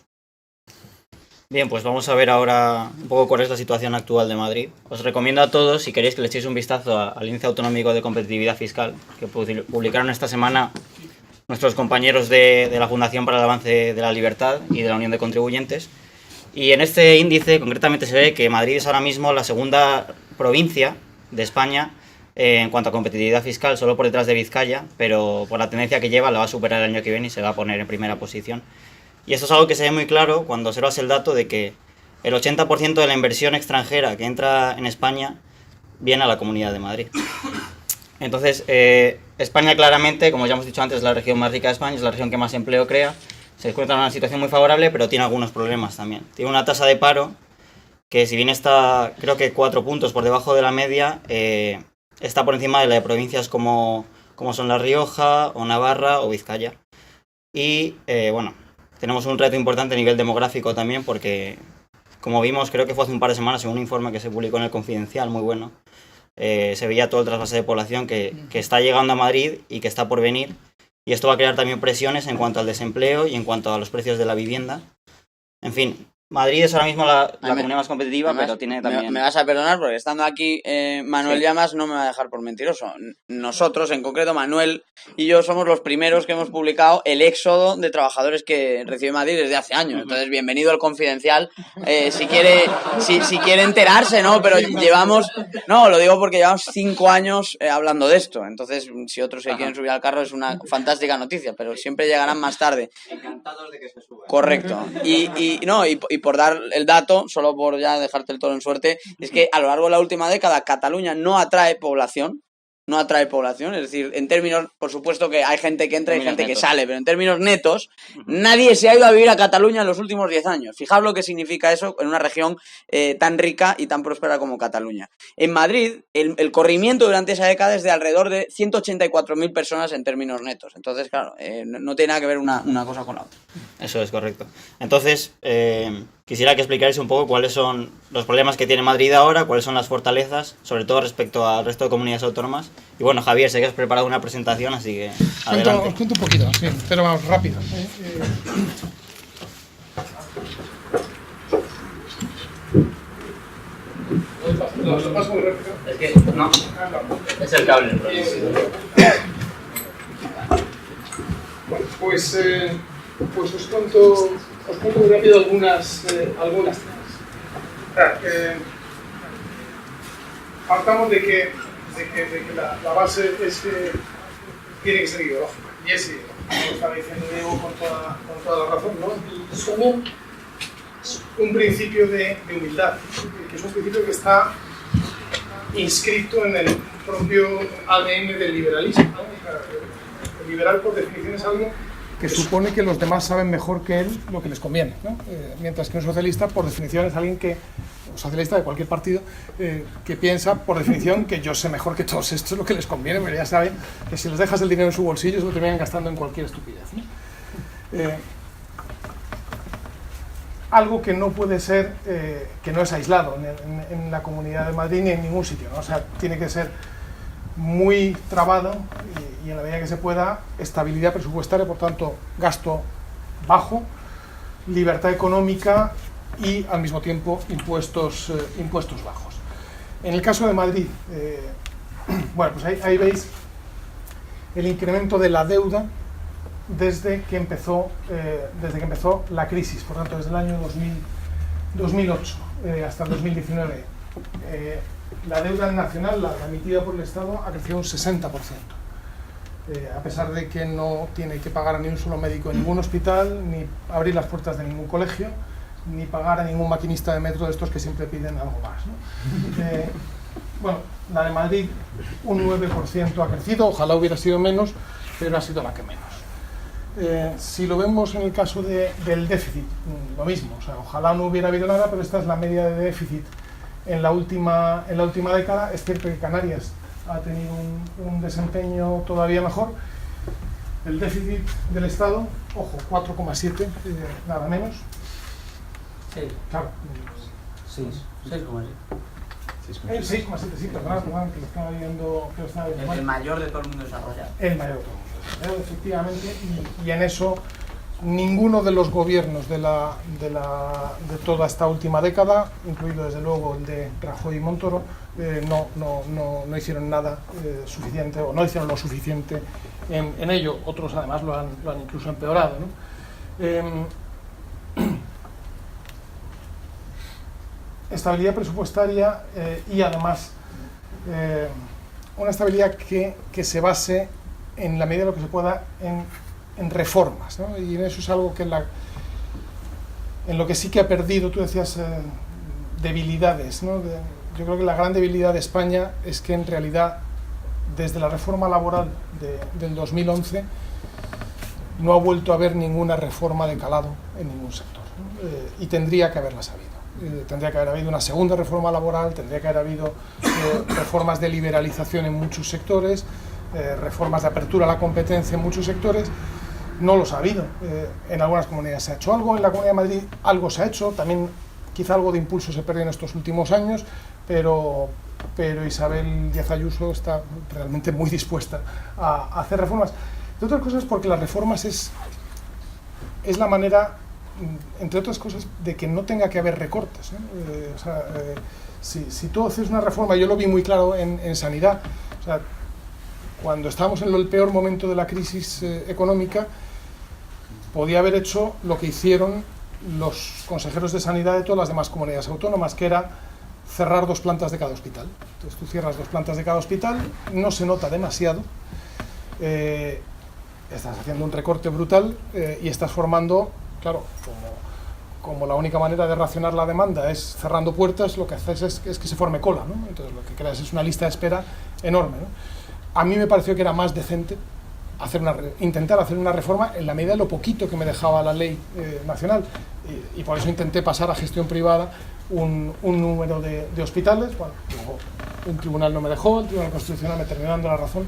Bien, pues vamos a ver ahora un poco cuál es la situación actual de Madrid. Os recomiendo a todos, si queréis, que le echéis un vistazo al Índice Autonómico de Competitividad Fiscal, que publicaron esta semana nuestros compañeros de la Fundación para el Avance de la Libertad y de la Unión de Contribuyentes. Y en este índice concretamente se ve que Madrid es ahora mismo la segunda provincia de España en cuanto a competitividad fiscal, solo por detrás de Vizcaya, pero por la tendencia que lleva la va a superar el año que viene y se va a poner en primera posición. Y esto es algo que se ve muy claro cuando observas el dato de que el 80% de la inversión extranjera que entra en España viene a la Comunidad de Madrid. Entonces, España claramente, como ya hemos dicho antes, es la región más rica de España, es la región que más empleo crea, se encuentra en una situación muy favorable, pero tiene algunos problemas también. Tiene una tasa de paro que, si bien está, creo que 4 puntos por debajo de la media, está por encima de la de provincias como son La Rioja, o Navarra, o Vizcaya. Y, bueno, tenemos un reto importante a nivel demográfico también, porque, como vimos, creo que fue hace un par de semanas, en un informe que se publicó en El Confidencial, muy bueno, se veía todo el trasvase de población que está llegando a Madrid y que está por venir, y esto va a crear también presiones en cuanto al desempleo y en cuanto a los precios de la vivienda. En fin, Madrid es ahora mismo la comunidad más competitiva, además, pero tiene también... Me vas a perdonar porque estando aquí Manuel Llamas no me va a dejar por mentiroso. Nosotros, en concreto Manuel y yo, somos los primeros que hemos publicado el éxodo de trabajadores que recibe Madrid desde hace años. Entonces, bienvenido al Confidencial. Si quiere enterarse, ¿no? Pero llevamos... No, lo digo porque llevamos 5 años hablando de esto. Entonces, si otros se quieren subir al carro, es una fantástica noticia, pero siempre llegarán más tarde. Encantados de que se suban. Correcto. Y por dar el dato, solo por ya dejarte el toro en suerte, es que a lo largo de la última década Cataluña no atrae población, es decir, en términos, por supuesto que hay gente que entra y gente que sale, pero en términos netos, nadie se ha ido a vivir a Cataluña en los últimos 10 años. Fijaos lo que significa eso en una región tan rica y tan próspera como Cataluña. En Madrid, el corrimiento durante esa década es de alrededor de 184.000 personas en términos netos. Entonces, claro, no tiene nada que ver una cosa con la otra. Eso es correcto. Entonces, quisiera que explicarais un poco cuáles son los problemas que tiene Madrid ahora, cuáles son las fortalezas, sobre todo respecto al resto de comunidades autónomas. Y bueno, Javier, sé que has preparado una presentación, así que adelante. Os cuento un poquito, sí, pero vamos, rápido. ¿Lo paso muy rápido? Es que, no, es el cable el problema. Bueno, pues os cuento muy rápido algunas temas. Partamos de que la base es que tiene que ser ideológica, y es ideológica. como estaba diciendo Diego con toda la razón, ¿no? Son un principio de humildad, que es un principio que está inscrito en el propio ADN del liberalismo, ¿no? O sea, el liberal, por definición, es alguien que supone que los demás saben mejor que él lo que les conviene, ¿no? Mientras que un socialista, por definición, es alguien que, un socialista de cualquier partido, que piensa, por definición, que yo sé mejor que todos, esto es lo que les conviene, porque ya saben que si les dejas el dinero en su bolsillo, se lo terminan gastando en cualquier estupidez, ¿no? Algo que no puede ser, que no es aislado en la Comunidad de Madrid ni en ningún sitio, ¿no? O sea, tiene que ser muy trabado y en la medida que se pueda, estabilidad presupuestaria, por tanto, gasto bajo, libertad económica y, al mismo tiempo, impuestos bajos. En el caso de Madrid, bueno, pues ahí veis el incremento de la deuda desde que empezó la crisis, por tanto, desde el año 2008 hasta el 2019. La deuda nacional, la emitida por el Estado, ha crecido un 60%. A pesar de que no tiene que pagar a ni un solo médico en ningún hospital, ni abrir las puertas de ningún colegio, ni pagar a ningún maquinista de metro de estos que siempre piden algo más, ¿no? Bueno, la de Madrid un 9% ha crecido, ojalá hubiera sido menos, pero ha sido la que menos. Si lo vemos en el caso del déficit, lo mismo, o sea, ojalá no hubiera habido nada, pero esta es la media de déficit en la última década. Es cierto que Canarias ha tenido un desempeño todavía mejor. El déficit del Estado, ojo, 4,7, nada menos. Sí. Claro. 6,7. El 6,7, sí, perdón, que lo estaba viendo. El mayor de todo el mundo desarrollado. El mayor de todo el mundo, efectivamente, y en eso ninguno de los gobiernos de toda esta última década, incluido desde luego el de Rajoy y Montoro, no hicieron nada suficiente, o no hicieron lo suficiente en ello. Otros además lo han incluso empeorado, ¿no? Estabilidad presupuestaria y además una estabilidad que se base en la medida de lo que se pueda en reformas, ¿no? Y eso es algo que en lo que sí que ha perdido, tú decías, debilidades, ¿no? Yo creo que la gran debilidad de España es que en realidad desde la reforma laboral del 2011 no ha vuelto a haber ninguna reforma de calado en ningún sector, ¿no? Y tendría que haberlas habido. Tendría que haber habido una segunda reforma laboral, tendría que haber habido reformas de liberalización en muchos sectores, reformas de apertura a la competencia en muchos sectores. No los ha habido. En algunas comunidades se ha hecho algo, en la Comunidad de Madrid algo se ha hecho, también quizá algo de impulso se perdió en estos últimos años, pero Isabel Díaz Ayuso está realmente muy dispuesta a hacer reformas. De otras cosas porque las reformas es la manera, entre otras cosas, de que no tenga que haber recortes, ¿eh? Si tú haces una reforma, yo lo vi muy claro en sanidad, o sea, cuando estábamos en el peor momento de la crisis económica, podía haber hecho lo que hicieron los consejeros de sanidad de todas las demás comunidades autónomas, que era cerrar 2 plantas de cada hospital. Entonces tú cierras 2 plantas de cada hospital, no se nota demasiado, estás haciendo un recorte brutal y estás formando, claro, como la única manera de racionar la demanda es cerrando puertas, lo que haces es que se forme cola, ¿no? Entonces lo que creas es una lista de espera enorme, ¿no? A mí me pareció que era más decente intentar hacer una reforma en la medida de lo poquito que me dejaba la ley nacional, y por eso intenté pasar a gestión privada un número de hospitales. Bueno, luego un tribunal no me dejó, el Tribunal Constitucional me terminó dando la razón,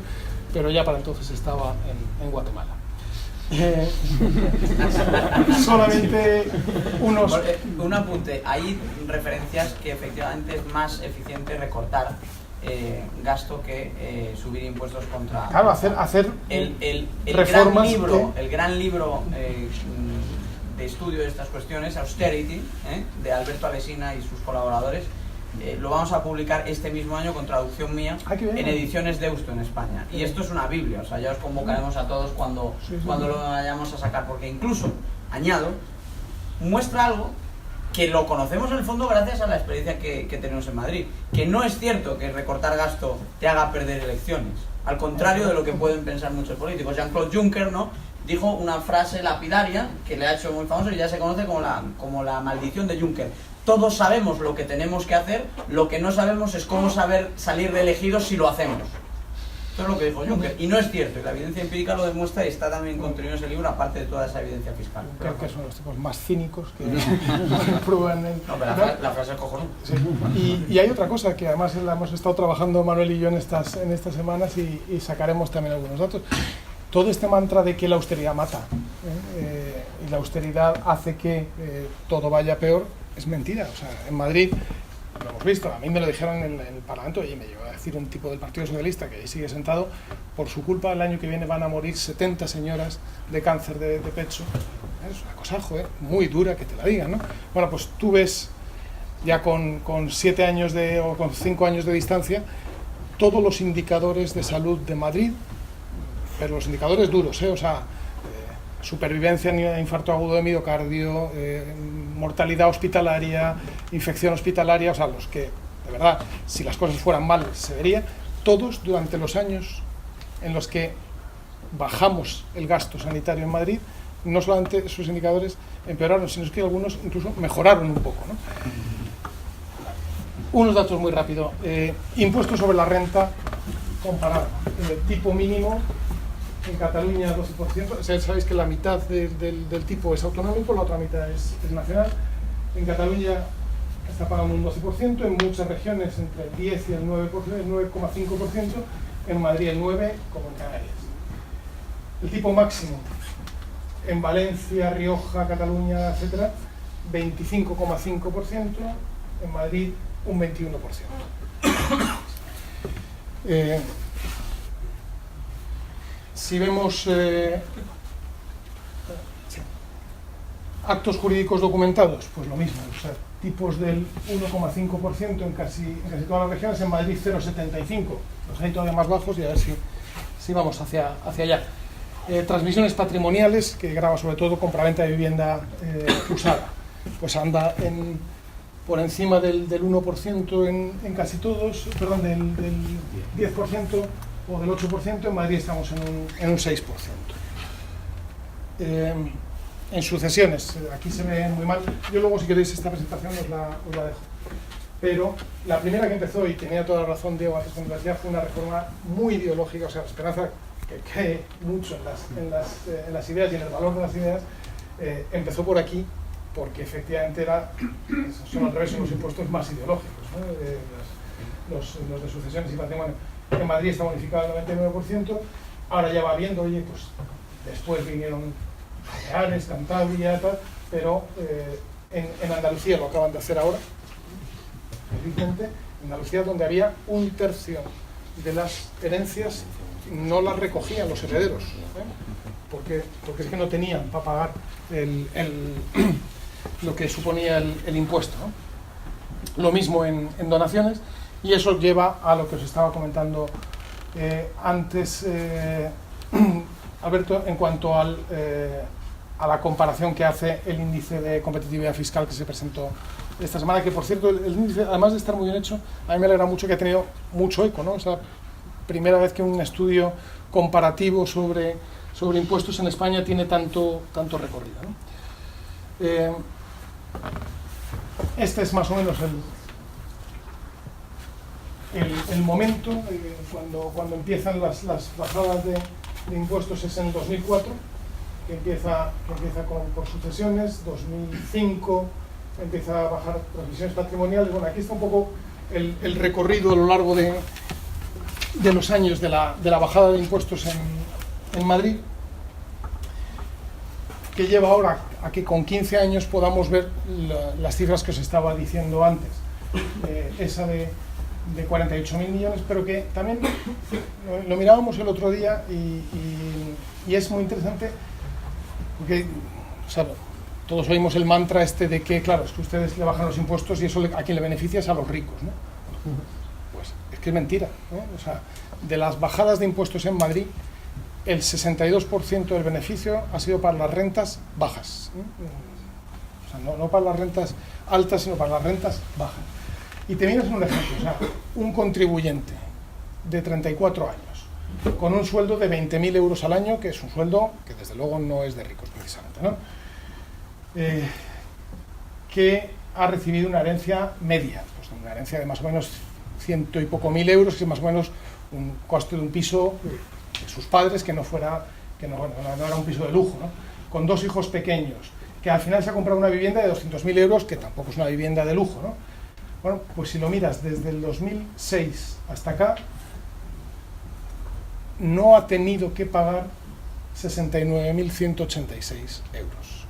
pero ya para entonces estaba en Guatemala. Solamente unos... Un apunte, hay referencias que efectivamente es más eficiente recortar gasto que subir impuestos contra... Claro, hacer el reformas gran libro de estudio de estas cuestiones, Austerity, de Alberto Alesina y sus colaboradores, lo vamos a publicar este mismo año con traducción mía en Ediciones Deusto en España. Y esto es una biblia, o sea, ya os convocaremos a todos cuando lo vayamos a sacar, porque incluso, añado, muestra algo que lo conocemos en el fondo gracias a la experiencia que tenemos en Madrid, que no es cierto que recortar gasto te haga perder elecciones, al contrario de lo que pueden pensar muchos políticos. Jean-Claude Juncker, ¿no?, dijo una frase lapidaria que le ha hecho muy famoso y ya se conoce como la maldición de Juncker. Todos sabemos lo que tenemos que hacer, lo que no sabemos es cómo salir de elegidos si lo hacemos. Esto es lo que dijo Juncker, y no es cierto, y la evidencia empírica lo demuestra y está también contenido en ese libro, aparte de toda esa evidencia fiscal. Creo que son los tipos más cínicos que prueban el... No, pero la frase es cojonuda. Sí. Y hay otra cosa que además la hemos estado trabajando Manuel y yo en estas semanas y sacaremos también algunos datos. Todo este mantra de que la austeridad mata y la austeridad hace que todo vaya peor es mentira. O sea, en Madrid lo hemos visto, a mí me lo dijeron en el Parlamento y me llegó a decir un tipo del Partido Socialista que ahí sigue sentado, por su culpa el año que viene van a morir 70 señoras de cáncer de pecho. Es una cosa, joder, muy dura que te la digan, ¿no? Bueno, pues tú ves ya con 7 años o con 5 años de distancia todos los indicadores de salud de Madrid, pero los indicadores duros, o sea, supervivencia en infarto agudo de miocardio, mortalidad hospitalaria, infección hospitalaria, o sea, los que, de verdad, si las cosas fueran mal, se vería, todos durante los años en los que bajamos el gasto sanitario en Madrid, no solamente esos indicadores empeoraron, sino que algunos incluso mejoraron un poco, ¿no? Unos datos muy rápido. Impuestos sobre la renta comparado. Tipo mínimo en Cataluña 12%. Sabéis que la mitad del tipo es autonómico, la otra mitad es nacional. En Cataluña está pagando un 12%, en muchas regiones entre el 10 y el 9%, el 9,5%, en Madrid el 9%, como en Canarias. El tipo máximo en Valencia, Rioja, Cataluña, etcétera, 25,5%, en Madrid un 21%. Si vemos actos jurídicos documentados, pues lo mismo, o sea, tipos del 1,5% en casi todas las regiones, en Madrid 0,75%, los hay todavía más bajos y a ver si vamos hacia allá. Transmisiones patrimoniales, que grava sobre todo compraventa de vivienda usada, pues anda por encima del 1% en casi todos, perdón, del 10% o del 8%, en Madrid estamos en un 6%. En sucesiones, aquí se ve muy mal, yo luego si queréis esta presentación os la dejo, pero la primera que empezó, y tenía toda la razón Diego antes cuando decía, fue una reforma muy ideológica, o sea, la esperanza que cree mucho en las ideas y en el valor de las ideas, empezó por aquí, porque efectivamente son al revés, son los impuestos más ideológicos, ¿no? Los de sucesiones y patrimonio. En Madrid está bonificado el 99%, ahora ya va viendo, oye, pues después vinieron Baleares, Cantabria, tal, pero en Andalucía lo acaban de hacer ahora, en Andalucía, donde había un tercio de las herencias no las recogían los herederos, porque es que no tenían para pagar lo que suponía el impuesto, ¿no? Lo mismo en donaciones, y eso lleva a lo que os estaba comentando antes, Alberto, en cuanto a la comparación que hace el índice de competitividad fiscal que se presentó esta semana, que por cierto el índice, además de estar muy bien hecho, a mí me alegra mucho que ha tenido mucho eco, ¿no? O sea, primera vez que un estudio comparativo sobre impuestos en España tiene tanto recorrido, ¿no? Este es más o menos el momento, cuando empiezan las bajadas de impuestos es en 2004, que empieza por sucesiones, 2005 empieza a bajar transmisiones patrimoniales. Bueno, aquí está un poco el recorrido a lo largo de los años de la bajada de impuestos en Madrid, que lleva ahora a que con 15 años podamos ver las cifras que os estaba diciendo antes, esa de 48.000 millones, pero que también lo mirábamos el otro día y es muy interesante porque, o sea, todos oímos el mantra este de que, claro, es que ustedes le bajan los impuestos y eso a quien le beneficia es a los ricos, ¿no? Pues es que es mentira, ¿no? O sea, de las bajadas de impuestos en Madrid, el 62% del beneficio ha sido para las rentas bajas, ¿no? O sea, no para las rentas altas, sino para las rentas bajas. Y te miras un ejemplo, o sea, un contribuyente de 34 años con un sueldo de 20.000 euros al año, que es un sueldo que desde luego no es de ricos precisamente, ¿no? Que ha recibido una herencia media, pues una herencia de más o menos 100 y poco mil euros, que es más o menos un coste de un piso de sus padres, que no era un piso de lujo, ¿no? Con 2 hijos pequeños, que al final se ha comprado una vivienda de 200.000 euros, que tampoco es una vivienda de lujo, ¿no? Bueno, pues si lo miras desde el 2006 hasta acá, no ha tenido que pagar 69.186 euros.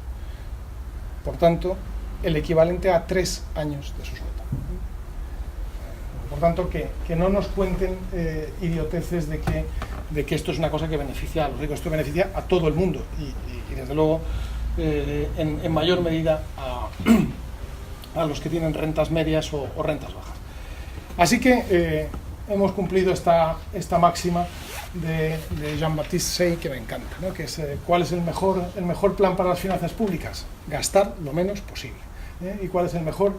Por tanto, el equivalente a 3 años de su sueldo. Por tanto, que no nos cuenten idioteces de que esto es una cosa que beneficia a los ricos. Esto beneficia a todo el mundo y desde luego, en mayor medida a los que tienen rentas medias o rentas bajas. Así que hemos cumplido esta máxima de Jean-Baptiste Say, que me encanta, ¿no? Que es ¿cuál es el mejor plan para las finanzas públicas? Gastar lo menos posible. ¿Y cuál es el mejor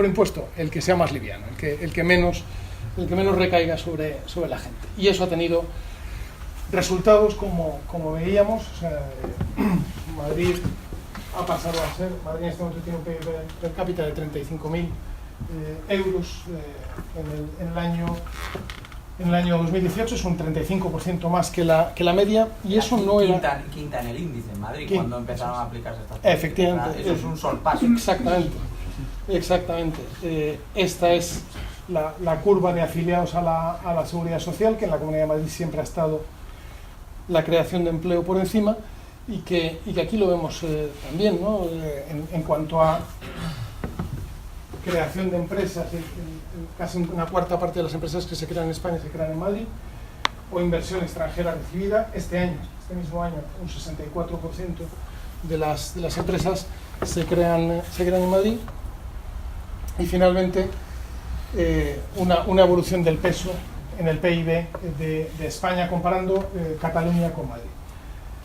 impuesto? El que sea más liviano, el que menos recaiga sobre la gente. Y eso ha tenido resultados como veíamos. O sea, Madrid ha pasado a ser, Madrid en este momento tiene un PIB per cápita de 35.000 euros en el año 2018, es un 35% más que la media, y eso no era... Quinta en el índice en Madrid, cuando empezaron a aplicarse estas cosas. Efectivamente. Eso es un sorpaso. Exactamente. Esta es la curva de afiliados a la Seguridad Social, que en la Comunidad de Madrid siempre ha estado la creación de empleo por encima, y que aquí lo vemos también, ¿no? En cuanto a creación de empresas, casi una cuarta parte de las empresas que se crean en España se crean en Madrid, o inversión extranjera recibida. Este mismo año, un 64% de las empresas se crean en Madrid. Y finalmente, una evolución del peso en el PIB de España, comparando Cataluña con Madrid.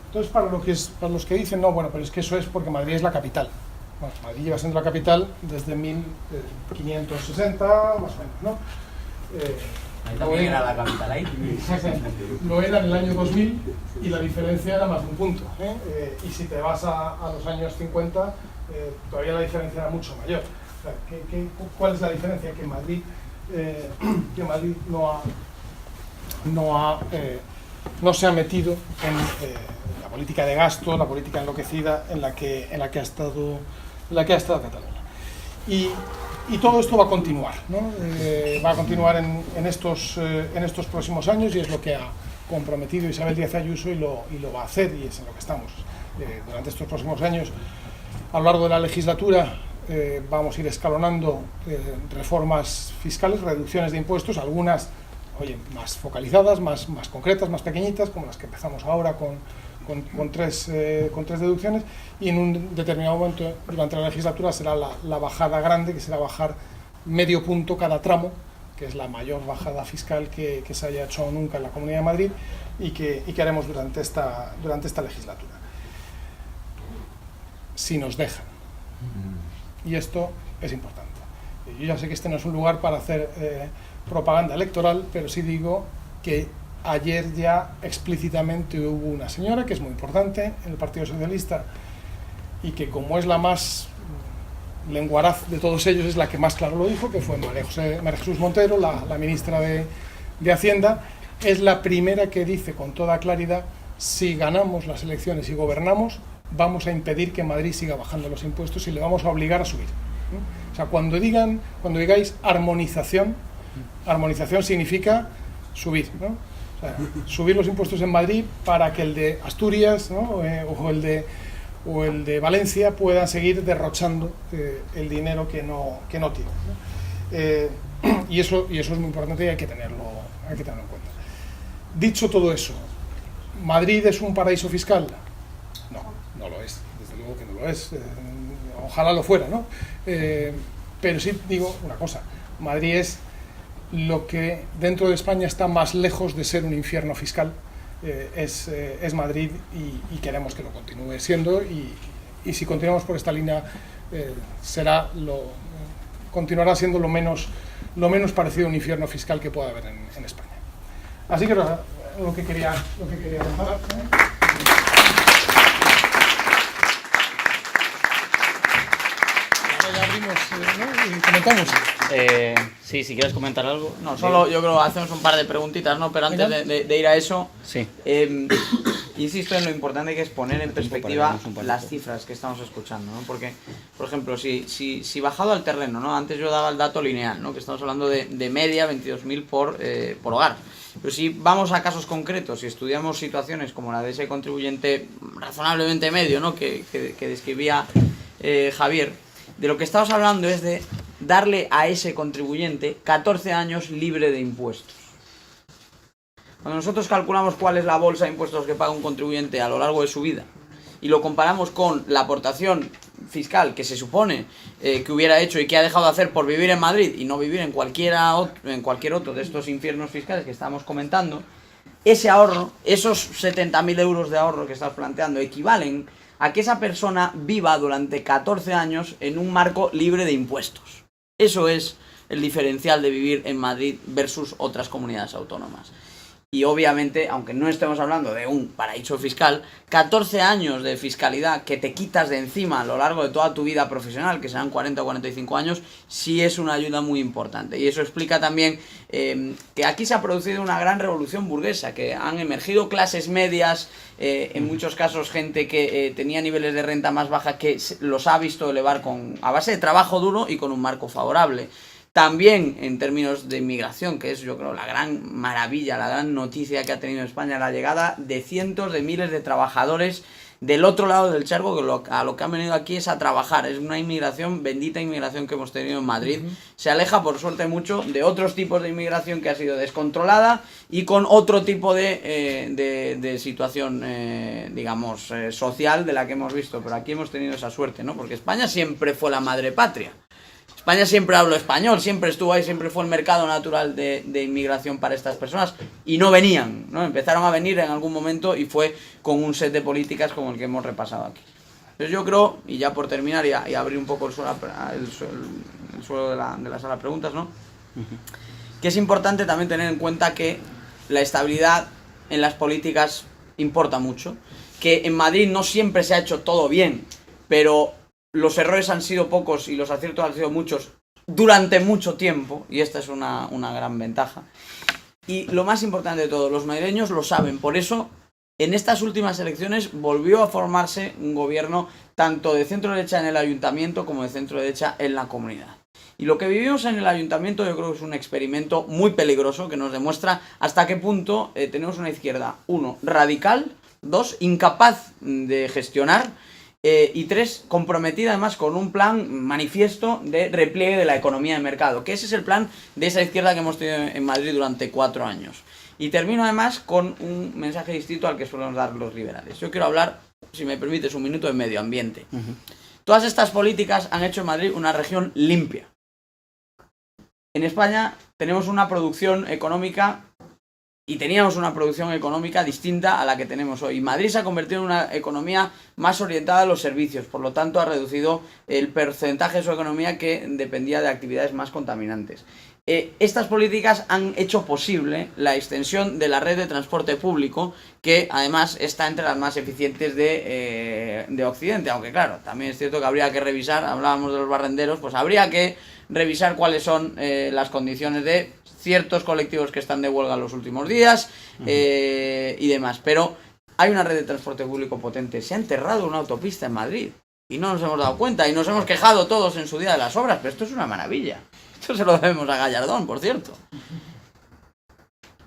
Entonces, para los que dicen, no, bueno, pero es que eso es porque Madrid es la capital. Bueno, Madrid lleva siendo la capital desde 1560, más o menos, ¿no? Ahí también era la capital, ahí. Exactamente. Lo era en el año 2000 y la diferencia era más de un punto. Y si te vas a los años 50, todavía la diferencia era mucho mayor. O sea, ¿cuál es la diferencia? Que Madrid no se ha metido en la política de gasto, la política enloquecida en la que ha estado Cataluña. Y todo esto va a continuar, ¿no? Va a continuar en estos próximos años, y es lo que ha comprometido Isabel Díaz Ayuso, y lo va a hacer, y es en lo que estamos. Durante estos próximos años, a lo largo de la legislatura, vamos a ir escalonando reformas fiscales, reducciones de impuestos, algunas más focalizadas, más concretas, más pequeñitas, como las que empezamos ahora con tres deducciones, y en un determinado momento durante la legislatura será la bajada grande, que será bajar medio punto cada tramo, que es la mayor bajada fiscal que se haya hecho nunca en la Comunidad de Madrid, y que haremos durante esta legislatura, si nos dejan. Y esto es importante. Yo ya sé que este no es un lugar para hacer propaganda electoral, pero sí digo que ayer ya explícitamente hubo una señora que es muy importante en el Partido Socialista, y que, como es la más lenguaraz de todos ellos, es la que más claro lo dijo, que fue María Jesús Montero, la ministra de Hacienda. Es la primera que dice con toda claridad: si ganamos las elecciones y gobernamos, vamos a impedir que Madrid siga bajando los impuestos y le vamos a obligar a subir. O sea, cuando digáis armonización significa subir, ¿no? O sea, subir los impuestos en Madrid para que el de Asturias, ¿no? o el de Valencia puedan seguir derrochando el dinero que no tienen, ¿no? Y eso es muy importante, y hay que tenerlo en cuenta. Dicho todo eso, ¿Madrid es un paraíso fiscal? No lo es, desde luego que no lo es. Ojalá lo fuera, ¿no? Pero sí digo una cosa: Madrid es lo que dentro de España está más lejos de ser un infierno fiscal. Es Madrid, y queremos que lo continúe siendo, y si continuamos por esta línea, continuará siendo lo menos parecido a un infierno fiscal que pueda haber en España. Así que lo que quería lanzar. Ya abrimos, ¿no? Y comentamos. Sí, si quieres comentar algo. No, solo yo creo que hacemos un par de preguntitas, ¿no? Pero antes de ir a eso, Sí. insisto en lo importante que es poner en perspectiva las cifras que estamos escuchando, ¿no? Porque, por ejemplo, si bajado al terreno, ¿no? Antes yo daba el dato lineal, ¿no? Que estamos hablando de media 22.000 por hogar. Pero si vamos a casos concretos y estudiamos situaciones como la de ese contribuyente razonablemente medio, ¿no? Que describía Javier, de lo que estamos hablando es de darle a ese contribuyente 14 años libre de impuestos. Cuando nosotros calculamos cuál es la bolsa de impuestos que paga un contribuyente a lo largo de su vida y lo comparamos con la aportación fiscal que se supone que hubiera hecho y que ha dejado de hacer por vivir en Madrid y no vivir en cualquier otro de estos infiernos fiscales que estamos comentando, ese ahorro, esos 70.000 euros de ahorro que estás planteando, equivalen a que esa persona viva durante 14 años en un marco libre de impuestos. Eso es el diferencial de vivir en Madrid versus otras comunidades autónomas. Y obviamente, aunque no estemos hablando de un paraíso fiscal, 14 años de fiscalidad que te quitas de encima a lo largo de toda tu vida profesional, que serán 40 o 45 años, sí es una ayuda muy importante. Y eso explica también que aquí se ha producido una gran revolución burguesa, que han emergido clases medias, en muchos casos gente que tenía niveles de renta más baja que los ha visto elevar a base de trabajo duro y con un marco favorable. También en términos de inmigración, que es yo creo la gran maravilla, la gran noticia que ha tenido España, la llegada de cientos de miles de trabajadores del otro lado del charco, que a lo que han venido aquí es a trabajar. Es una inmigración, bendita inmigración que hemos tenido en Madrid. Se aleja por suerte mucho de otros tipos de inmigración que ha sido descontrolada y con otro tipo de situación, digamos, social de la que hemos visto. Pero aquí hemos tenido esa suerte, ¿no? Porque España siempre fue la madre patria. España siempre habló español, siempre estuvo ahí, siempre fue el mercado natural de inmigración para estas personas y no venían, ¿no? Empezaron a venir en algún momento y fue con un set de políticas como el que hemos repasado aquí. Entonces yo creo, y ya por terminar y abrir un poco el suelo de la sala de preguntas, ¿no? Que es importante también tener en cuenta que la estabilidad en las políticas importa mucho, que en Madrid no siempre se ha hecho todo bien, pero los errores han sido pocos y los aciertos han sido muchos durante mucho tiempo, y esta es una gran ventaja. Y lo más importante de todo, los madrileños lo saben, por eso en estas últimas elecciones volvió a formarse un gobierno tanto de centro derecha en el ayuntamiento como de centro derecha en la comunidad. Y lo que vivimos en el ayuntamiento yo creo que es un experimento muy peligroso que nos demuestra hasta qué punto tenemos una izquierda, 1, radical, 2, incapaz de gestionar, y 3, comprometida además con un plan manifiesto de repliegue de la economía de mercado, que ese es el plan de esa izquierda que hemos tenido en Madrid durante 4 años. Y termino además con un mensaje distinto al que suelen dar los liberales. Yo quiero hablar, si me permites, un minuto de medio ambiente. Todas estas políticas han hecho en Madrid una región limpia. En España tenemos una producción económica y teníamos una producción económica distinta a la que tenemos hoy. Madrid se ha convertido en una economía más orientada a los servicios, por lo tanto ha reducido el porcentaje de su economía que dependía de actividades más contaminantes. Estas políticas han hecho posible la extensión de la red de transporte público, que además está entre las más eficientes de Occidente, aunque claro, también es cierto que habría que revisar, hablábamos de los barrenderos, pues habría que revisar cuáles son las condiciones de ciertos colectivos que están de huelga los últimos días y demás. Pero hay una red de transporte público potente. Se ha enterrado una autopista en Madrid y no nos hemos dado cuenta y nos hemos quejado todos en su día de las obras, pero esto es una maravilla. Esto se lo debemos a Gallardón, por cierto.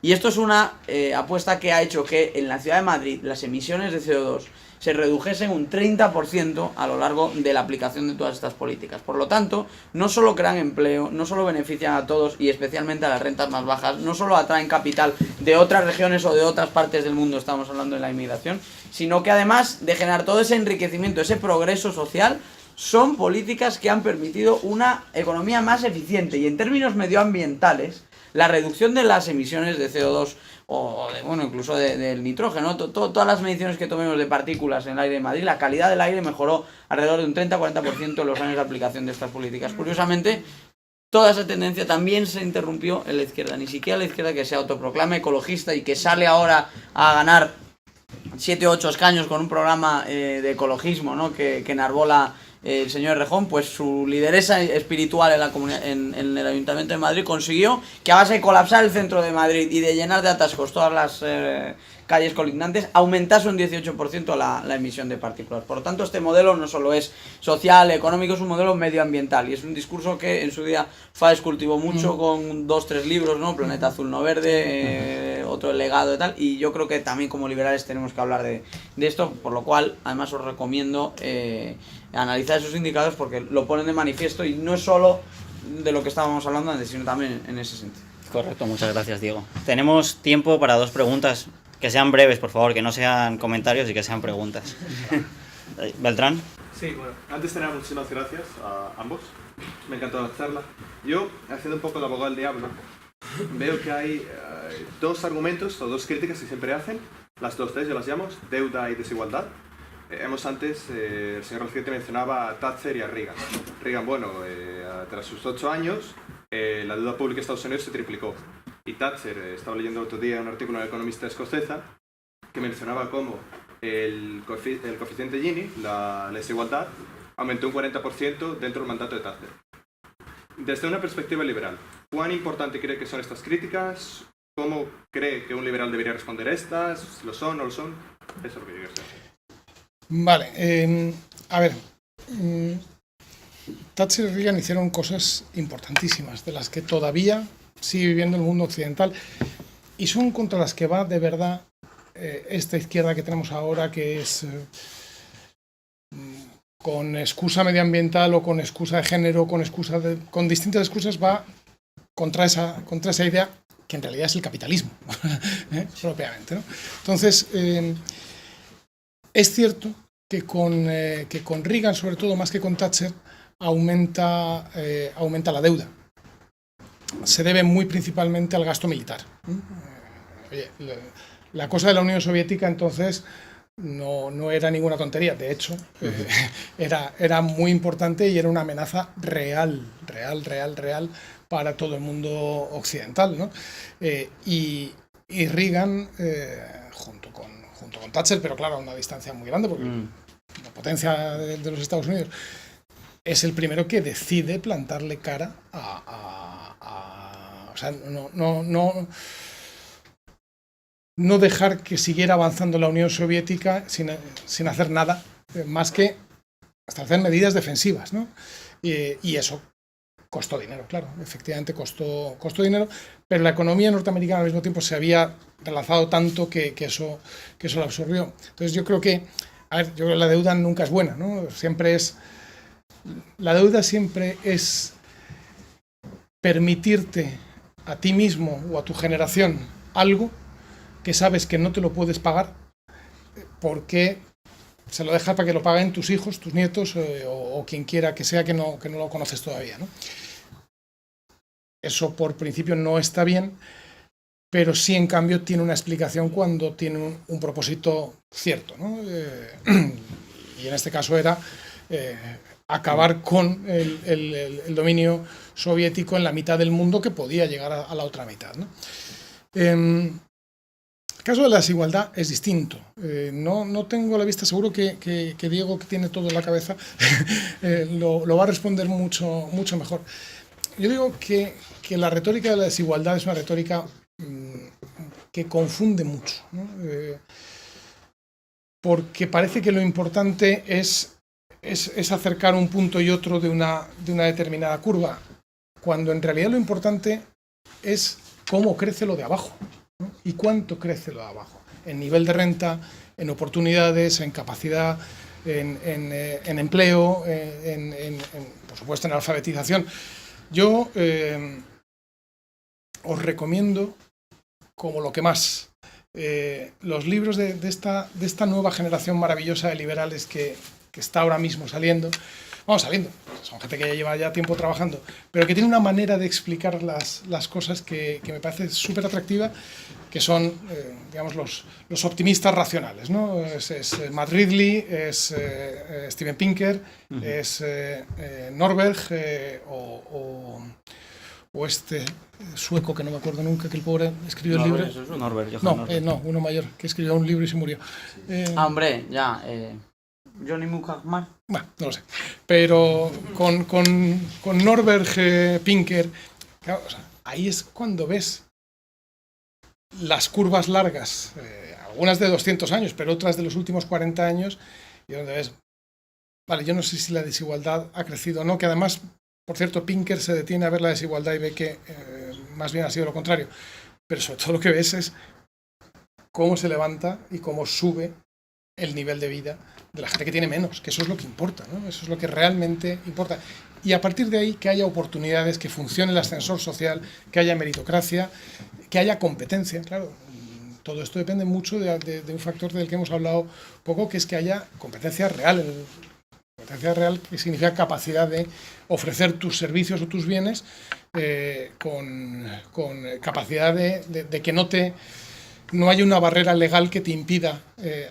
Y esto es una apuesta que ha hecho que en la ciudad de Madrid las emisiones de CO2 se redujesen un 30% a lo largo de la aplicación de todas estas políticas. Por lo tanto, no solo crean empleo, no solo benefician a todos y especialmente a las rentas más bajas, no solo atraen capital de otras regiones o de otras partes del mundo, estamos hablando de la inmigración, sino que además de generar todo ese enriquecimiento, ese progreso social, son políticas que han permitido una economía más eficiente. Y en términos medioambientales, la reducción de las emisiones de CO2 o incluso del nitrógeno, todas las mediciones que tomemos de partículas en el aire de Madrid, la calidad del aire mejoró alrededor de un 30-40% en los años de aplicación de estas políticas. Curiosamente, toda esa tendencia también se interrumpió en la izquierda. Ni siquiera la izquierda que se autoproclama ecologista y que sale ahora a ganar 7 o 8 escaños con un programa de ecologismo, ¿no? que enarbola el señor Errejón, pues su lideresa espiritual en el Ayuntamiento de Madrid consiguió que a base de colapsar el centro de Madrid y de llenar de atascos todas las calles colindantes, aumentase un 18% la emisión de partículas. Por lo tanto, este modelo no solo es social, económico, es un modelo medioambiental, y es un discurso que en su día Faes cultivó mucho con 2-3 libros, ¿no? Planeta Azul No Verde, otro El Legado y tal, y yo creo que también como liberales tenemos que hablar de esto, por lo cual además os recomiendo analizar esos indicadores porque lo ponen de manifiesto y no es solo de lo que estábamos hablando antes, sino también en ese sentido. Correcto, muchas gracias, Diego. Tenemos tiempo para 2 preguntas, que sean breves, por favor, que no sean comentarios y que sean preguntas. Beltrán. Sí, bueno, antes de nada, muchísimas gracias a ambos. Me encantó la charla. Yo, haciendo un poco de abogado del diablo, veo que hay 2 argumentos o 2 críticas que siempre hacen, las 2 Ds, yo las llamo, deuda y desigualdad. Hemos antes, el señor Rociete mencionaba a Thatcher y a Reagan. Reagan, bueno, tras sus 8 años, la deuda pública de Estados Unidos se triplicó. Y Thatcher, estaba leyendo el otro día un artículo de la economista escocesa que mencionaba cómo el coeficiente Gini, la desigualdad, aumentó un 40% dentro del mandato de Thatcher. Desde una perspectiva liberal, ¿cuán importante cree que son estas críticas? ¿Cómo cree que un liberal debería responder a estas? ¿Lo son, no lo son? Eso es lo que yo quiero saber. Vale, a ver, Thatcher y Reagan hicieron cosas importantísimas, de las que todavía sigue viviendo el mundo occidental, y son contra las que va de verdad esta izquierda que tenemos ahora, que es con excusa medioambiental o con excusa de género, con distintas excusas, va contra esa idea que en realidad es el capitalismo, propiamente, ¿no? Entonces, es cierto que con Reagan, sobre todo, más que con Thatcher, aumenta la deuda. Se debe muy principalmente al gasto militar. Oye, la cosa de la Unión Soviética entonces no era ninguna tontería. De hecho, era muy importante y era una amenaza real para todo el mundo occidental, ¿no? Y Reagan, junto con Thatcher, pero claro, a una distancia muy grande, porque la potencia de los Estados Unidos, es el primero que decide plantarle cara o sea, no dejar que siguiera avanzando la Unión Soviética sin hacer nada, más que hasta hacer medidas defensivas, ¿no? Y eso costó dinero, claro, efectivamente costó dinero, pero la economía norteamericana al mismo tiempo se había relanzado tanto que eso lo absorbió. Entonces yo creo que, yo creo que la deuda nunca es buena, ¿no? La deuda siempre es permitirte a ti mismo o a tu generación algo que sabes que no te lo puedes pagar porque se lo dejas para que lo paguen tus hijos, tus nietos o quien quiera que sea que no lo conoces todavía, ¿no? Eso por principio no está bien, pero sí en cambio tiene una explicación cuando tiene un propósito cierto, ¿no? Y en este caso era acabar con el dominio soviético en la mitad del mundo que podía llegar a la otra mitad, ¿no? El caso de la desigualdad es distinto. No tengo a la vista, seguro que Diego, que tiene todo en la cabeza, lo va a responder mucho mejor. Yo digo que la retórica de la desigualdad es una retórica que confunde mucho, ¿no? Porque parece que lo importante es acercar un punto y otro de una determinada curva, cuando en realidad lo importante es cómo crece lo de abajo, ¿no? Y cuánto crece lo de abajo, en nivel de renta, en oportunidades, en capacidad, en empleo, por supuesto en alfabetización. Yo os recomiendo, como lo que más, los libros de esta nueva generación maravillosa de liberales que está ahora mismo saliendo, son gente que ya lleva ya tiempo trabajando, pero que tiene una manera de explicar las cosas que me parece súper atractiva, que son, digamos, los optimistas racionales, ¿no? Es Matt Ridley, es Steven Pinker, es Norberg o o este sueco que no me acuerdo nunca, que el pobre escribió el libro. Norbert, No, uno mayor, que escribió un libro y se murió. Hombre, ya, Johnny Mukhtar. Bueno, no lo sé. Pero con Norbert Pinker, claro, o sea, ahí es cuando ves las curvas largas, algunas de 200 años, pero otras de los últimos 40 años, y donde ves, vale, yo no sé si la desigualdad ha crecido o no, que además, por cierto, Pinker se detiene a ver la desigualdad y ve que más bien ha sido lo contrario, pero sobre todo lo que ves es cómo se levanta y cómo sube el nivel de vida de la gente que tiene menos, que eso es lo que importa, ¿no? Eso es lo que realmente importa. Y a partir de ahí que haya oportunidades, que funcione el ascensor social, que haya meritocracia, que haya competencia, claro. Todo esto depende mucho de un factor del que hemos hablado poco, que es que haya competencia real. Competencia real que significa capacidad de ofrecer tus servicios o tus bienes con capacidad de que no haya una barrera legal que te impida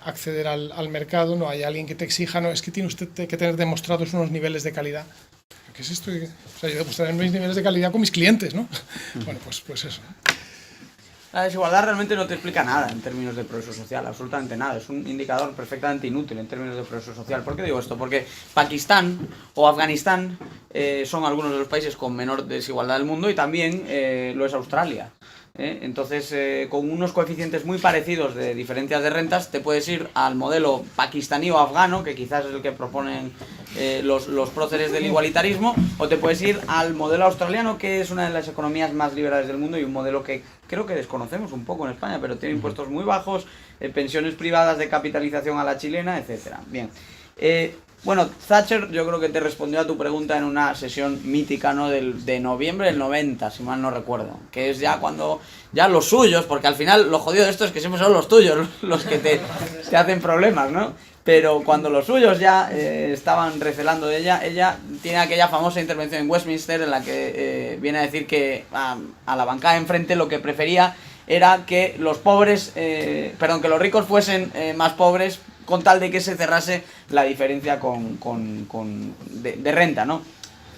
acceder al mercado, no hay alguien que te exija, no, es que tiene usted que tener demostrados unos niveles de calidad. ¿Qué es esto? O sea, yo debo tener mis niveles de calidad con mis clientes, ¿no? Bueno, pues eso. La desigualdad realmente no te explica nada en términos de progreso social, absolutamente nada. Es un indicador perfectamente inútil en términos de progreso social. ¿Por qué digo esto? Porque Pakistán o Afganistán son algunos de los países con menor desigualdad del mundo y también lo es Australia. Entonces, con unos coeficientes muy parecidos de diferencias de rentas, te puedes ir al modelo pakistaní o afgano, que quizás es el que proponen los próceres del igualitarismo, o te puedes ir al modelo australiano, que es una de las economías más liberales del mundo y un modelo que creo que desconocemos un poco en España, pero tiene impuestos muy bajos, pensiones privadas de capitalización a la chilena, etcétera. Bien. Bueno, Thatcher yo creo que te respondió a tu pregunta en una sesión mítica, ¿no? de noviembre del 90, si mal no recuerdo. Que es ya cuando ya los suyos, porque al final lo jodido de esto es que siempre son los tuyos los que te hacen problemas, ¿no? Pero cuando los suyos ya estaban recelando de ella tiene aquella famosa intervención en Westminster en la que viene a decir que a la bancada de enfrente lo que prefería era que los pobres, que los ricos fuesen más pobres, con tal de que se cerrase la diferencia de renta, ¿no?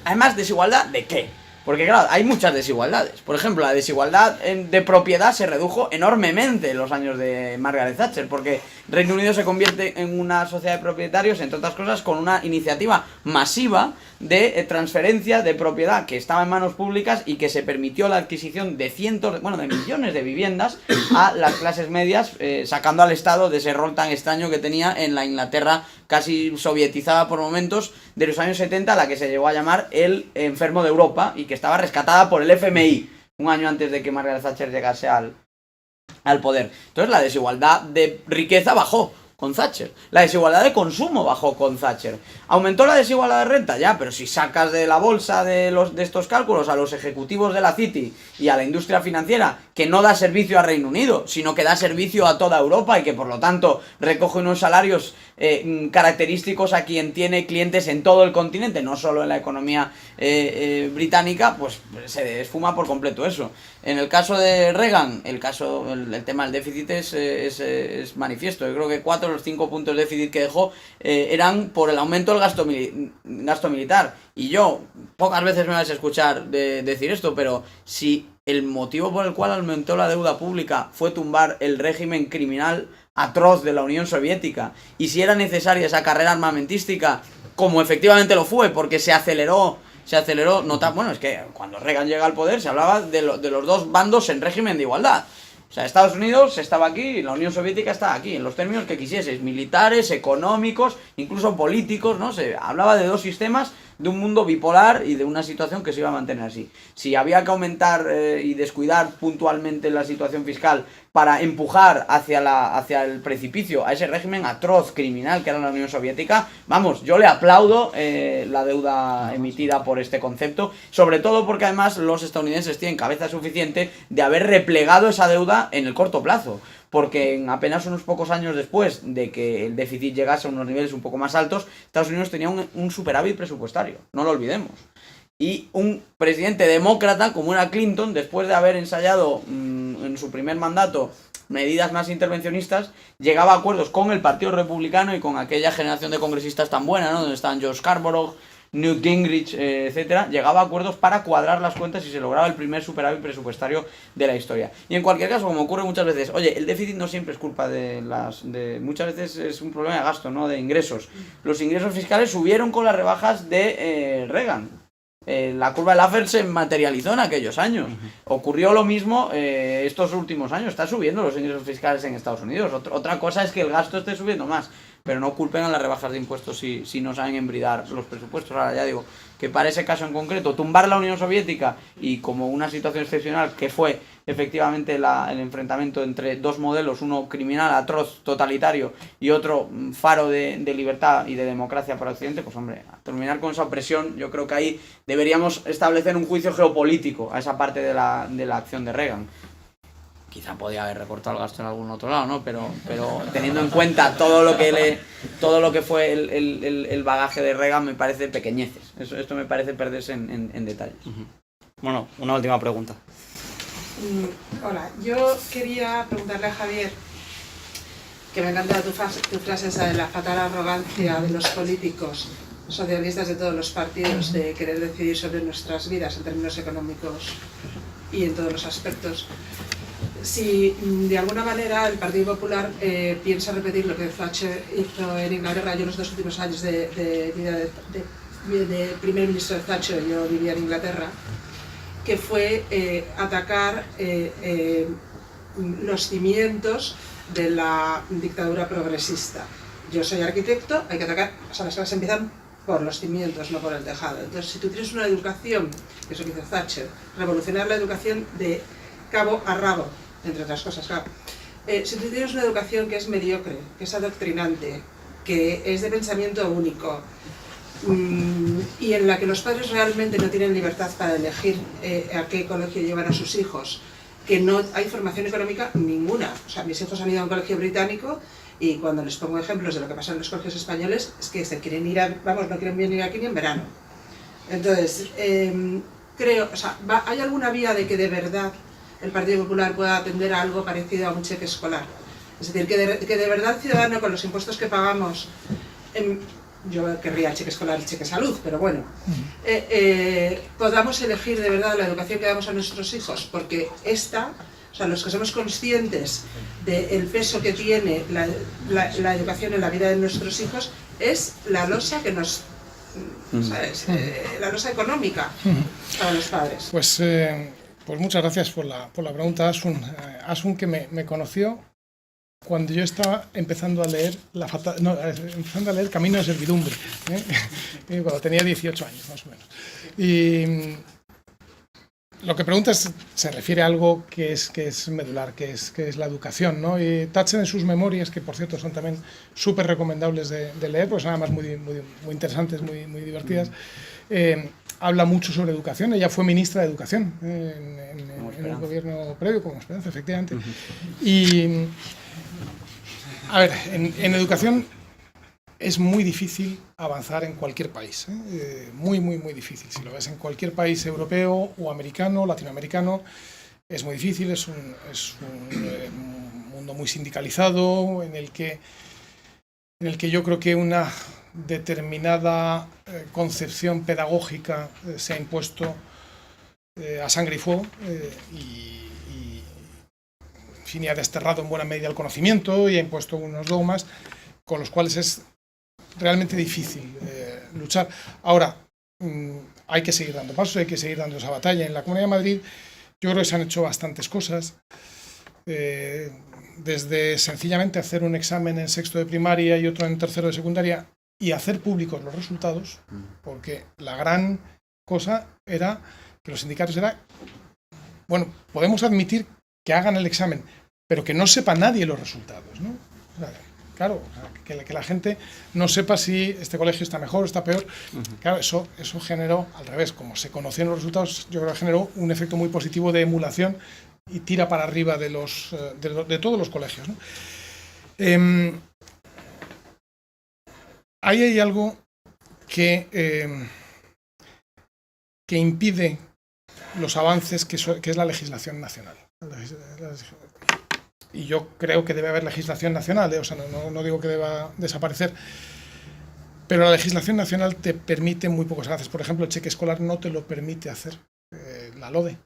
Además, ¿desigualdad de qué? Porque claro, hay muchas desigualdades. Por ejemplo, la desigualdad de propiedad se redujo enormemente en los años de Margaret Thatcher, porque Reino Unido se convierte en una sociedad de propietarios, entre otras cosas, con una iniciativa masiva de transferencia de propiedad que estaba en manos públicas y que se permitió la adquisición de de millones de viviendas a las clases medias, sacando al Estado de ese rol tan extraño que tenía en la Inglaterra casi sovietizada por momentos de los años 70, a la que se llegó a llamar el enfermo de Europa y que estaba rescatada por el FMI un año antes de que Margaret Thatcher llegase al poder. Entonces la desigualdad de riqueza bajó con Thatcher. La desigualdad de consumo bajó con Thatcher. ¿Aumentó la desigualdad de renta? Ya, pero si sacas de la bolsa de estos cálculos a los ejecutivos de la Citi y a la industria financiera, que no da servicio a Reino Unido, sino que da servicio a toda Europa y que por lo tanto recoge unos salarios característicos a quien tiene clientes en todo el continente, no solo en la economía británica, pues se esfuma por completo eso. En el caso de Reagan, el tema del déficit es manifiesto. Yo creo que 4 de los 5 puntos de déficit que dejó eran por el aumento del gasto militar. Y yo, pocas veces me vais a escuchar decir esto, pero si el motivo por el cual aumentó la deuda pública fue tumbar el régimen criminal atroz de la Unión Soviética, y si era necesaria esa carrera armamentística, como efectivamente lo fue, porque se aceleró bueno, es que cuando Reagan llega al poder se hablaba de los dos bandos en régimen de igualdad. O sea, Estados Unidos estaba aquí y la Unión Soviética estaba aquí, en los términos que quisieses, militares, económicos, incluso políticos, ¿no? Se hablaba de dos sistemas, de un mundo bipolar y de una situación que se iba a mantener así. Si había que aumentar y descuidar puntualmente la situación fiscal para empujar hacia el precipicio a ese régimen atroz, criminal que era la Unión Soviética, vamos, yo le aplaudo la deuda emitida por este concepto, sobre todo porque además los estadounidenses tienen cabeza suficiente de haber replegado esa deuda en el corto plazo, porque en apenas unos pocos años después de que el déficit llegase a unos niveles un poco más altos, Estados Unidos tenía un superávit presupuestario, no lo olvidemos. Y un presidente demócrata como era Clinton, después de haber ensayado en su primer mandato medidas más intervencionistas, llegaba a acuerdos con el Partido Republicano y con aquella generación de congresistas tan buena, ¿no? Donde estaban George Scarborough, Newt Gingrich, etcétera, llegaba a acuerdos para cuadrar las cuentas y se lograba el primer superávit presupuestario de la historia. Y en cualquier caso, como ocurre muchas veces, oye, el déficit no siempre es culpa muchas veces es un problema de gasto, no de ingresos. Los ingresos fiscales subieron con las rebajas de Reagan. La curva de Laffer se materializó en aquellos años. Ocurrió lo mismo estos últimos años. Está subiendo los ingresos fiscales en Estados Unidos. Otra cosa es que el gasto esté subiendo más. Pero no culpen a las rebajas de impuestos si no saben embridar los presupuestos. Ahora ya digo que para ese caso en concreto, tumbar la Unión Soviética y como una situación excepcional que fue efectivamente el enfrentamiento entre dos modelos, uno criminal, atroz, totalitario y otro faro de libertad y de democracia para Occidente, pues hombre, a terminar con esa opresión, yo creo que ahí deberíamos establecer un juicio geopolítico a esa parte de la acción de Reagan. Quizá podía haber recortado el gasto en algún otro lado, ¿no? Pero teniendo en cuenta todo lo que fue el bagaje de Reagan, me parece pequeñeces. Esto me parece perderse en detalles. Bueno, una última pregunta. Hola, yo quería preguntarle a Javier, que me encanta tu frase esa de la fatal arrogancia de los políticos socialistas de todos los partidos de querer decidir sobre nuestras vidas en términos económicos y en todos los aspectos. Si de alguna manera el Partido Popular piensa repetir lo que Thatcher hizo en Inglaterra, yo los 2 últimos años de vida de primer ministro de Thatcher, yo vivía en Inglaterra, que fue atacar los cimientos de la dictadura progresista. Yo soy arquitecto, hay que atacar, o sea, las cosas empiezan por los cimientos, no por el tejado. Entonces, si tú tienes una educación, que es lo que hizo Thatcher, revolucionar la educación de cabo a rabo, entre otras cosas, claro. Si tú tienes una educación que es mediocre, que es adoctrinante, que es de pensamiento único, y en la que los padres realmente no tienen libertad para elegir a qué colegio llevar a sus hijos, que no hay formación económica ninguna. O sea, mis hijos han ido a un colegio británico y cuando les pongo ejemplos de lo que pasa en los colegios españoles es que se quieren ir no quieren venir aquí ni en verano. Entonces, creo, o sea, ¿hay alguna vía de que de verdad el Partido Popular pueda atender a algo parecido a un cheque escolar? Es decir, que de verdad el ciudadano con los impuestos que pagamos, yo querría el cheque escolar, el cheque salud, pero bueno, podamos elegir de verdad la educación que damos a nuestros hijos, porque o sea, los que somos conscientes del peso que tiene la educación en la vida de nuestros hijos, es la losa que nos... ¿sabes? La losa económica para los padres. Pues muchas gracias por la pregunta, Asun. Asun, que me conoció cuando yo estaba empezando a leer Camino de Servidumbre, cuando tenía 18 años más o menos. Y lo que preguntas se refiere a algo que es medular, que es la educación, ¿no? Y Thatcher en sus memorias, que por cierto son también súper recomendables de leer, pues son además muy interesantes, muy divertidas, habla mucho sobre educación. Ella fue ministra de Educación en el gobierno previo, como Esperanza, efectivamente. Y, a ver, en educación es muy difícil avanzar en cualquier país, muy difícil. Si lo ves en cualquier país europeo o americano, latinoamericano, es muy difícil, es un mundo muy sindicalizado, en el que yo creo que una determinada concepción pedagógica se ha impuesto a sangre y fuego y ha desterrado en buena medida el conocimiento y ha impuesto unos dogmas con los cuales es realmente difícil luchar. Ahora, hay que seguir dando pasos, hay que seguir dando esa batalla. En la Comunidad de Madrid yo creo que se han hecho bastantes cosas, desde sencillamente hacer un examen en sexto de primaria y otro en tercero de secundaria y hacer públicos los resultados, porque la gran cosa era que los sindicatos bueno, podemos admitir que hagan el examen, pero que no sepa nadie los resultados, ¿no? O sea, claro, que la gente no sepa si este colegio está mejor o está peor. Claro, eso generó, al revés, como se conocían los resultados, yo creo que generó un efecto muy positivo de emulación y tira para arriba de todos los colegios, ¿no? Ahí hay algo que impide los avances, que es la legislación nacional. Y yo creo que debe haber legislación nacional, o sea, no digo que deba desaparecer. Pero la legislación nacional te permite muy pocos avances. Por ejemplo, el cheque escolar no te lo permite hacer la LODE,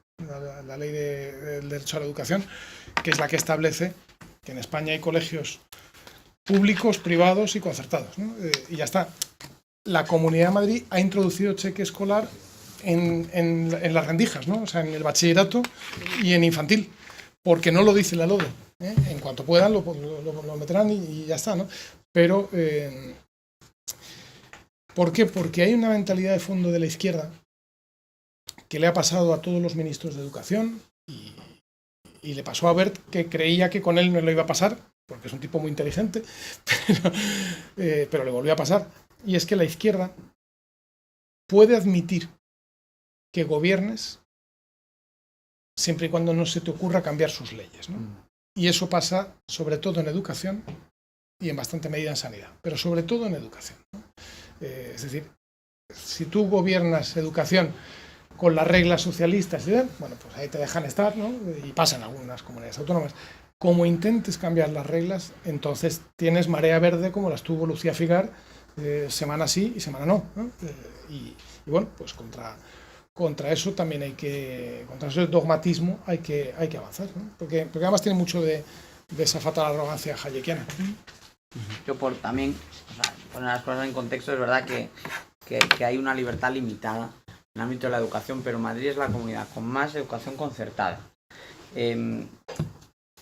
la Ley del Derecho a la Educación, que es la que establece que en España hay colegios públicos, privados y concertados, ¿no? Y ya está. La Comunidad de Madrid ha introducido cheque escolar en las rendijas, ¿no? O sea, en el bachillerato y en infantil, porque no lo dice la LODE, ¿eh? En cuanto puedan lo meterán y ya está, ¿no? Pero, ¿por qué? Porque hay una mentalidad de fondo de la izquierda que le ha pasado a todos los ministros de Educación y le pasó a Wert, que creía que con él no lo iba a pasar, porque es un tipo muy inteligente, pero le volvió a pasar. Y es que la izquierda puede admitir que gobiernes siempre y cuando no se te ocurra cambiar sus leyes, ¿no? Y eso pasa sobre todo en educación y en bastante medida en sanidad, pero sobre todo en educación, ¿no? Es decir, si tú gobiernas educación con las reglas socialistas, bueno, pues ahí te dejan estar, ¿no? Y pasa en algunas comunidades autónomas. Como intentes cambiar las reglas, entonces tienes marea verde como las tuvo Lucía Figar, semana sí y semana no, ¿no? Y bueno, pues contra eso también contra ese dogmatismo hay que avanzar, ¿no? Porque además tiene mucho de esa fatal arrogancia hayekiana. Yo por también, o sea, poner las cosas en contexto, es verdad que hay una libertad limitada en el ámbito de la educación, pero Madrid es la comunidad con más educación concertada.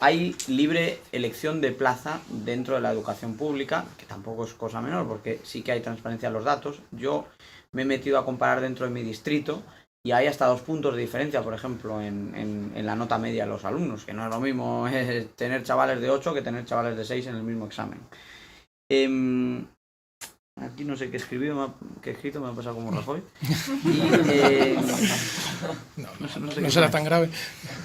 Hay libre elección de plaza dentro de la educación pública, que tampoco es cosa menor, porque sí que hay transparencia en los datos. Yo me he metido a comparar dentro de mi distrito y hay hasta 2 puntos de diferencia, por ejemplo, en la nota media de los alumnos, que no es lo mismo tener chavales de 8 que tener chavales de 6 en el mismo examen. Aquí no sé qué he escrito, me ha pasado como Rajoy. No será tan grave.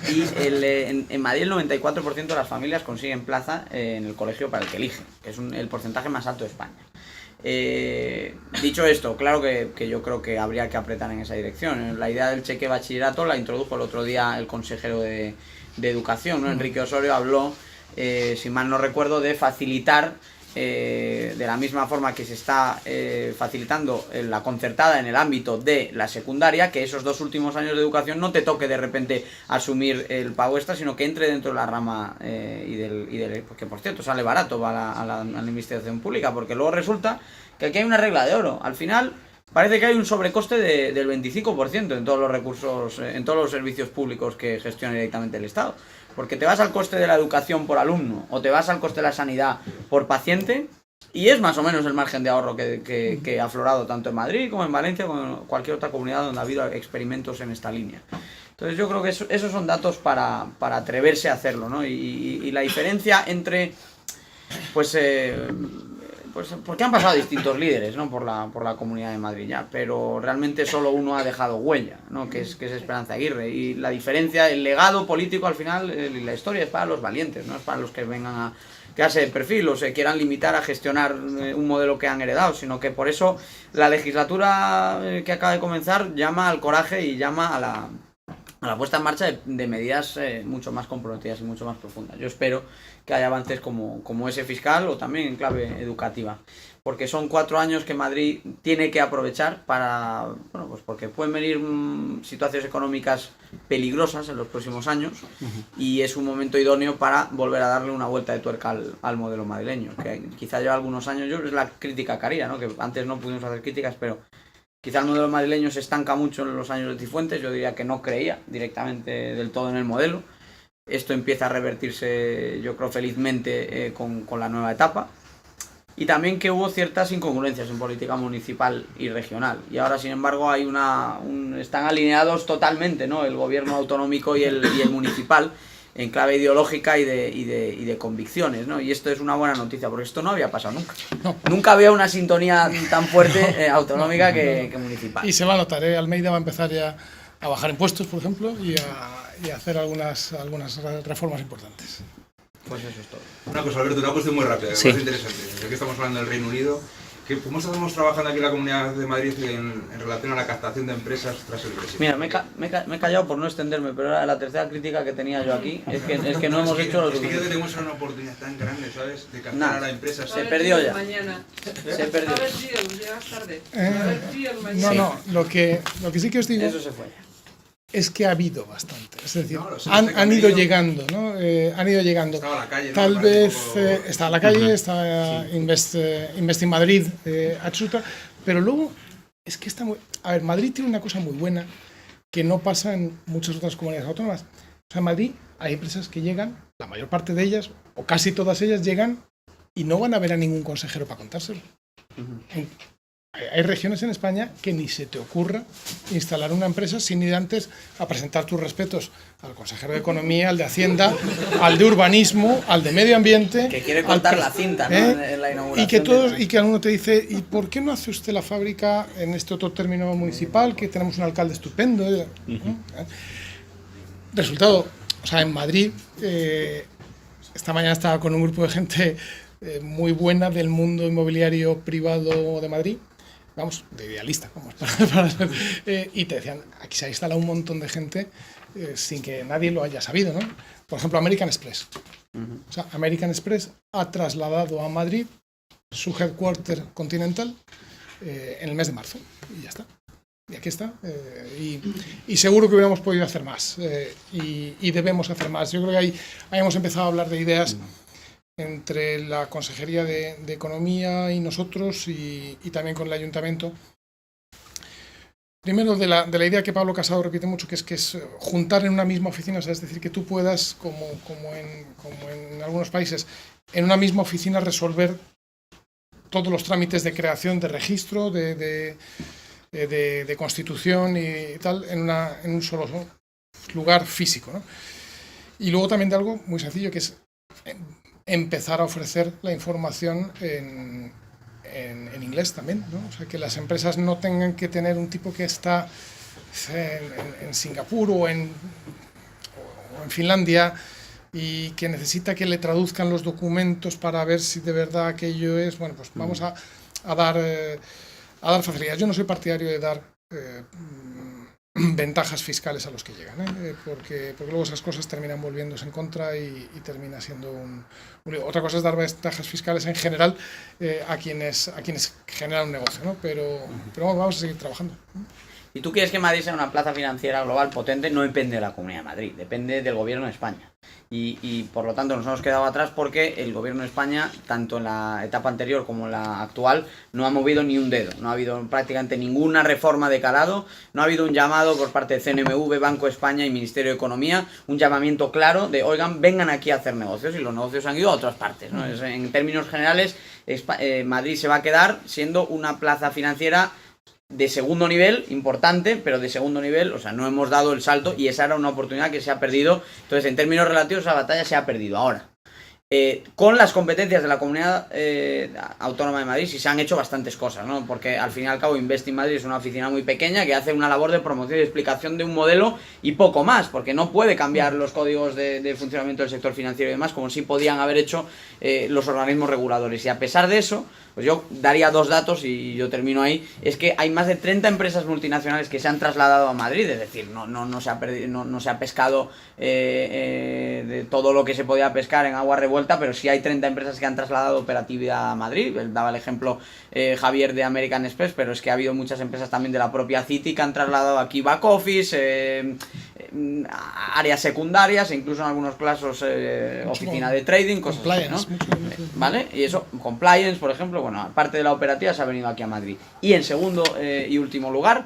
Y en Madrid el 94% de las familias consiguen plaza en el colegio para el que eligen, que es el porcentaje más alto de España. Dicho esto, claro que yo creo que habría que apretar en esa dirección. La idea del cheque bachillerato la introdujo el otro día el consejero de Educación, ¿no? Enrique Osorio habló, si mal no recuerdo, de facilitar, de la misma forma que se está facilitando la concertada en el ámbito de la secundaria, que esos 2 últimos años de educación no te toque de repente asumir el pago extra, sino que entre dentro de la rama porque por cierto sale barato a la administración pública, porque luego resulta que aquí hay una regla de oro. Al final parece que hay un sobrecoste del 25% en todos los recursos, en todos los servicios públicos que gestiona directamente el Estado. Porque te vas al coste de la educación por alumno o te vas al coste de la sanidad por paciente y es más o menos el margen de ahorro que ha aflorado tanto en Madrid como en Valencia como en cualquier otra comunidad donde ha habido experimentos en esta línea. Entonces yo creo que esos son datos para atreverse a hacerlo, ¿no? Y la diferencia entre, pues porque han pasado distintos líderes, ¿no? por la Comunidad de Madrid ya, pero realmente solo uno ha dejado huella, ¿no? que es Esperanza Aguirre, y la diferencia, el legado político al final, la historia es para los valientes, no es para los que vengan a quedarse de perfil o se quieran limitar a gestionar un modelo que han heredado, sino que por eso la legislatura que acaba de comenzar llama al coraje y llama a la puesta en marcha de medidas mucho más comprometidas y mucho más profundas. Yo espero que haya avances como ese fiscal o también en clave educativa, porque son 4 años que Madrid tiene que aprovechar para, bueno, pues porque pueden venir situaciones económicas peligrosas en los próximos años y es un momento idóneo para volver a darle una vuelta de tuerca al modelo madrileño, que quizá lleva algunos años, es la crítica que haría, ¿no? Que antes no pudimos hacer críticas, pero quizá el modelo madrileño se estanca mucho en los años de Cifuentes. Yo diría que no creía directamente del todo en el modelo. Esto empieza a revertirse, yo creo, felizmente con la nueva etapa. Y también que hubo ciertas incongruencias en política municipal y regional. Y ahora, sin embargo, hay están alineados totalmente, ¿no? El gobierno autonómico y el municipal en clave ideológica y de convicciones, ¿no? Y esto es una buena noticia, porque esto no había pasado nunca. No. Nunca había una sintonía tan fuerte autonómica que municipal. Y se va a notar, ¿eh? Almeida va a empezar ya a bajar impuestos, por ejemplo, y a hacer algunas reformas importantes. Pues eso es todo. Una cosa, Alberto, una cuestión muy rápida, sí. más interesante. Ya que estamos hablando del Reino Unido, ¿Cómo estamos trabajando aquí en la Comunidad de Madrid en relación a la captación de empresas tras el Brexit? Mira, me he callado por no extenderme, pero era la tercera crítica que tenía yo aquí, es que no hemos hecho lo suficiente. Es que suficiente. tenemos una oportunidad tan grande, ¿sabes? De captar Nada. a empresas. Se perdió ya. Mañana. Se perdió. A ver, tío, llegas tarde. A ver, tío, mañana. No, lo que sí que os digo Eso se fue ya. es que ha habido bastante. Es decir, No, lo sé, han sé que han ido venido. llegando, ¿no? Han ido llegando. Estaba a la calle, ¿no? Tal Me parece vez un poco- está a la calle, está Invest in Madrid, Atsuta, pero luego es que está muy... A ver, Madrid tiene una cosa muy buena que no pasa en muchas otras comunidades autónomas. O sea, en Madrid hay empresas que llegan, la mayor parte de ellas, o casi todas ellas llegan y no van a ver a ningún consejero para contárselo. Hay regiones en España que ni se te ocurra instalar una empresa sin ir antes a presentar tus respetos al consejero de Economía, al de Hacienda, al de Urbanismo, al de Medio Ambiente. Que quiere al contar pre- la cinta, ¿no? En la inauguración. Y que todos, y que alguno te dice, ¿y por qué no hace usted la fábrica en este otro término municipal, que tenemos un alcalde estupendo? ¿No? Resultado, o sea, en Madrid, esta mañana estaba con un grupo de gente muy buena del mundo inmobiliario privado de Madrid, vamos, de idealista, vamos, para ser, y te decían, aquí se ha instalado un montón de gente sin que nadie lo haya sabido, ¿no? Por ejemplo, American Express. O sea, American Express ha trasladado a Madrid su headquarter continental en el mes de marzo, y ya está. Y aquí está. Y seguro que hubiéramos podido hacer más, y debemos hacer más. Yo creo que ahí hemos empezado a hablar de ideas entre la Consejería de Economía y nosotros, y también con el Ayuntamiento. Primero, de la idea que Pablo Casado repite mucho, que es juntar en una misma oficina, o sea, es decir, que tú puedas, como en algunos países, en una misma oficina resolver todos los trámites de creación, de registro, de constitución y tal, en un solo lugar físico, ¿no? Y luego también de algo muy sencillo, que es empezar a ofrecer la información en inglés también, ¿no? O sea, que las empresas no tengan que tener un tipo que está en Singapur o en Finlandia y que necesita que le traduzcan los documentos para ver si de verdad aquello es... Bueno, pues vamos a dar facilidades. Yo no soy partidario de dar ventajas fiscales a los que llegan, porque luego esas cosas terminan volviéndose en contra y termina siendo un lío. Otra cosa es dar ventajas fiscales en general a quienes generan un negocio, ¿no? Pero bueno, vamos a seguir trabajando. Y tú quieres que Madrid sea una plaza financiera global potente, no depende de la Comunidad de Madrid, depende del Gobierno de España. Y por lo tanto nos hemos quedado atrás porque el Gobierno de España, tanto en la etapa anterior como en la actual, no ha movido ni un dedo. No ha habido prácticamente ninguna reforma de calado, no ha habido un llamado por parte de CNMV, Banco de España y Ministerio de Economía, un llamamiento claro de, oigan, vengan aquí a hacer negocios, y los negocios han ido a otras partes, ¿no? En términos generales, Madrid se va a quedar siendo una plaza financiera de segundo nivel, importante, pero de segundo nivel, o sea, no hemos dado el salto y esa era una oportunidad que se ha perdido. Entonces, en términos relativos, la batalla se ha perdido. Ahora, con las competencias de la Comunidad Autónoma de Madrid sí se han hecho bastantes cosas, ¿no? Porque al fin y al cabo Invest in Madrid es una oficina muy pequeña que hace una labor de promoción y explicación de un modelo y poco más, porque no puede cambiar los códigos de funcionamiento del sector financiero y demás, como sí podían haber hecho los organismos reguladores. Y a pesar de eso, pues yo daría dos datos y yo termino ahí, es que hay más de 30 empresas multinacionales que se han trasladado a Madrid, es decir, no se ha pescado de todo lo que se podía pescar en agua revuelta, pero sí hay 30 empresas que han trasladado operatividad a Madrid. Él daba el ejemplo Javier de American Express, pero es que ha habido muchas empresas también de la propia Citi que han trasladado aquí back office, áreas secundarias, e incluso en algunos casos oficina de trading, cosas así, ¿no? ¿Vale? Y eso, compliance, por ejemplo, bueno, aparte de la operativa se ha venido aquí a Madrid. Y en segundo y último lugar,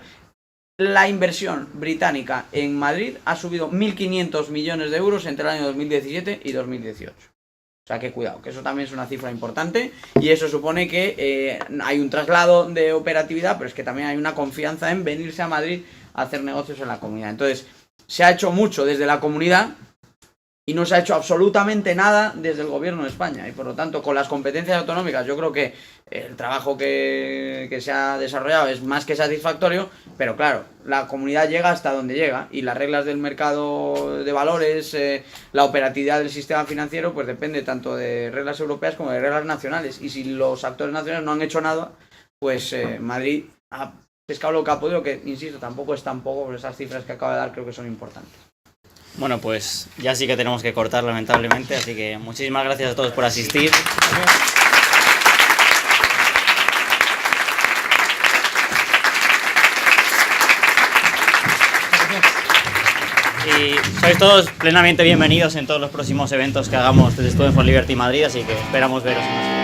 la inversión británica en Madrid ha subido 1.500 millones de euros entre el año 2017 y 2018. O sea que cuidado, que eso también es una cifra importante y eso supone que hay un traslado de operatividad, pero es que también hay una confianza en venirse a Madrid a hacer negocios en la comunidad. Entonces, se ha hecho mucho desde la comunidad y no se ha hecho absolutamente nada desde el Gobierno de España. Y por lo tanto, con las competencias autonómicas, yo creo que el trabajo que se ha desarrollado es más que satisfactorio, pero claro, la comunidad llega hasta donde llega y las reglas del mercado de valores, la operatividad del sistema financiero, pues depende tanto de reglas europeas como de reglas nacionales. Y si los actores nacionales no han hecho nada, pues Madrid ha pescado lo que ha podido, que insisto, tampoco es tan poco, pero esas cifras que acabo de dar creo que son importantes. Bueno, pues ya sí que tenemos que cortar lamentablemente, así que muchísimas gracias a todos por asistir. Y sois todos plenamente bienvenidos en todos los próximos eventos que hagamos desde Students for Liberty Madrid, así que esperamos veros en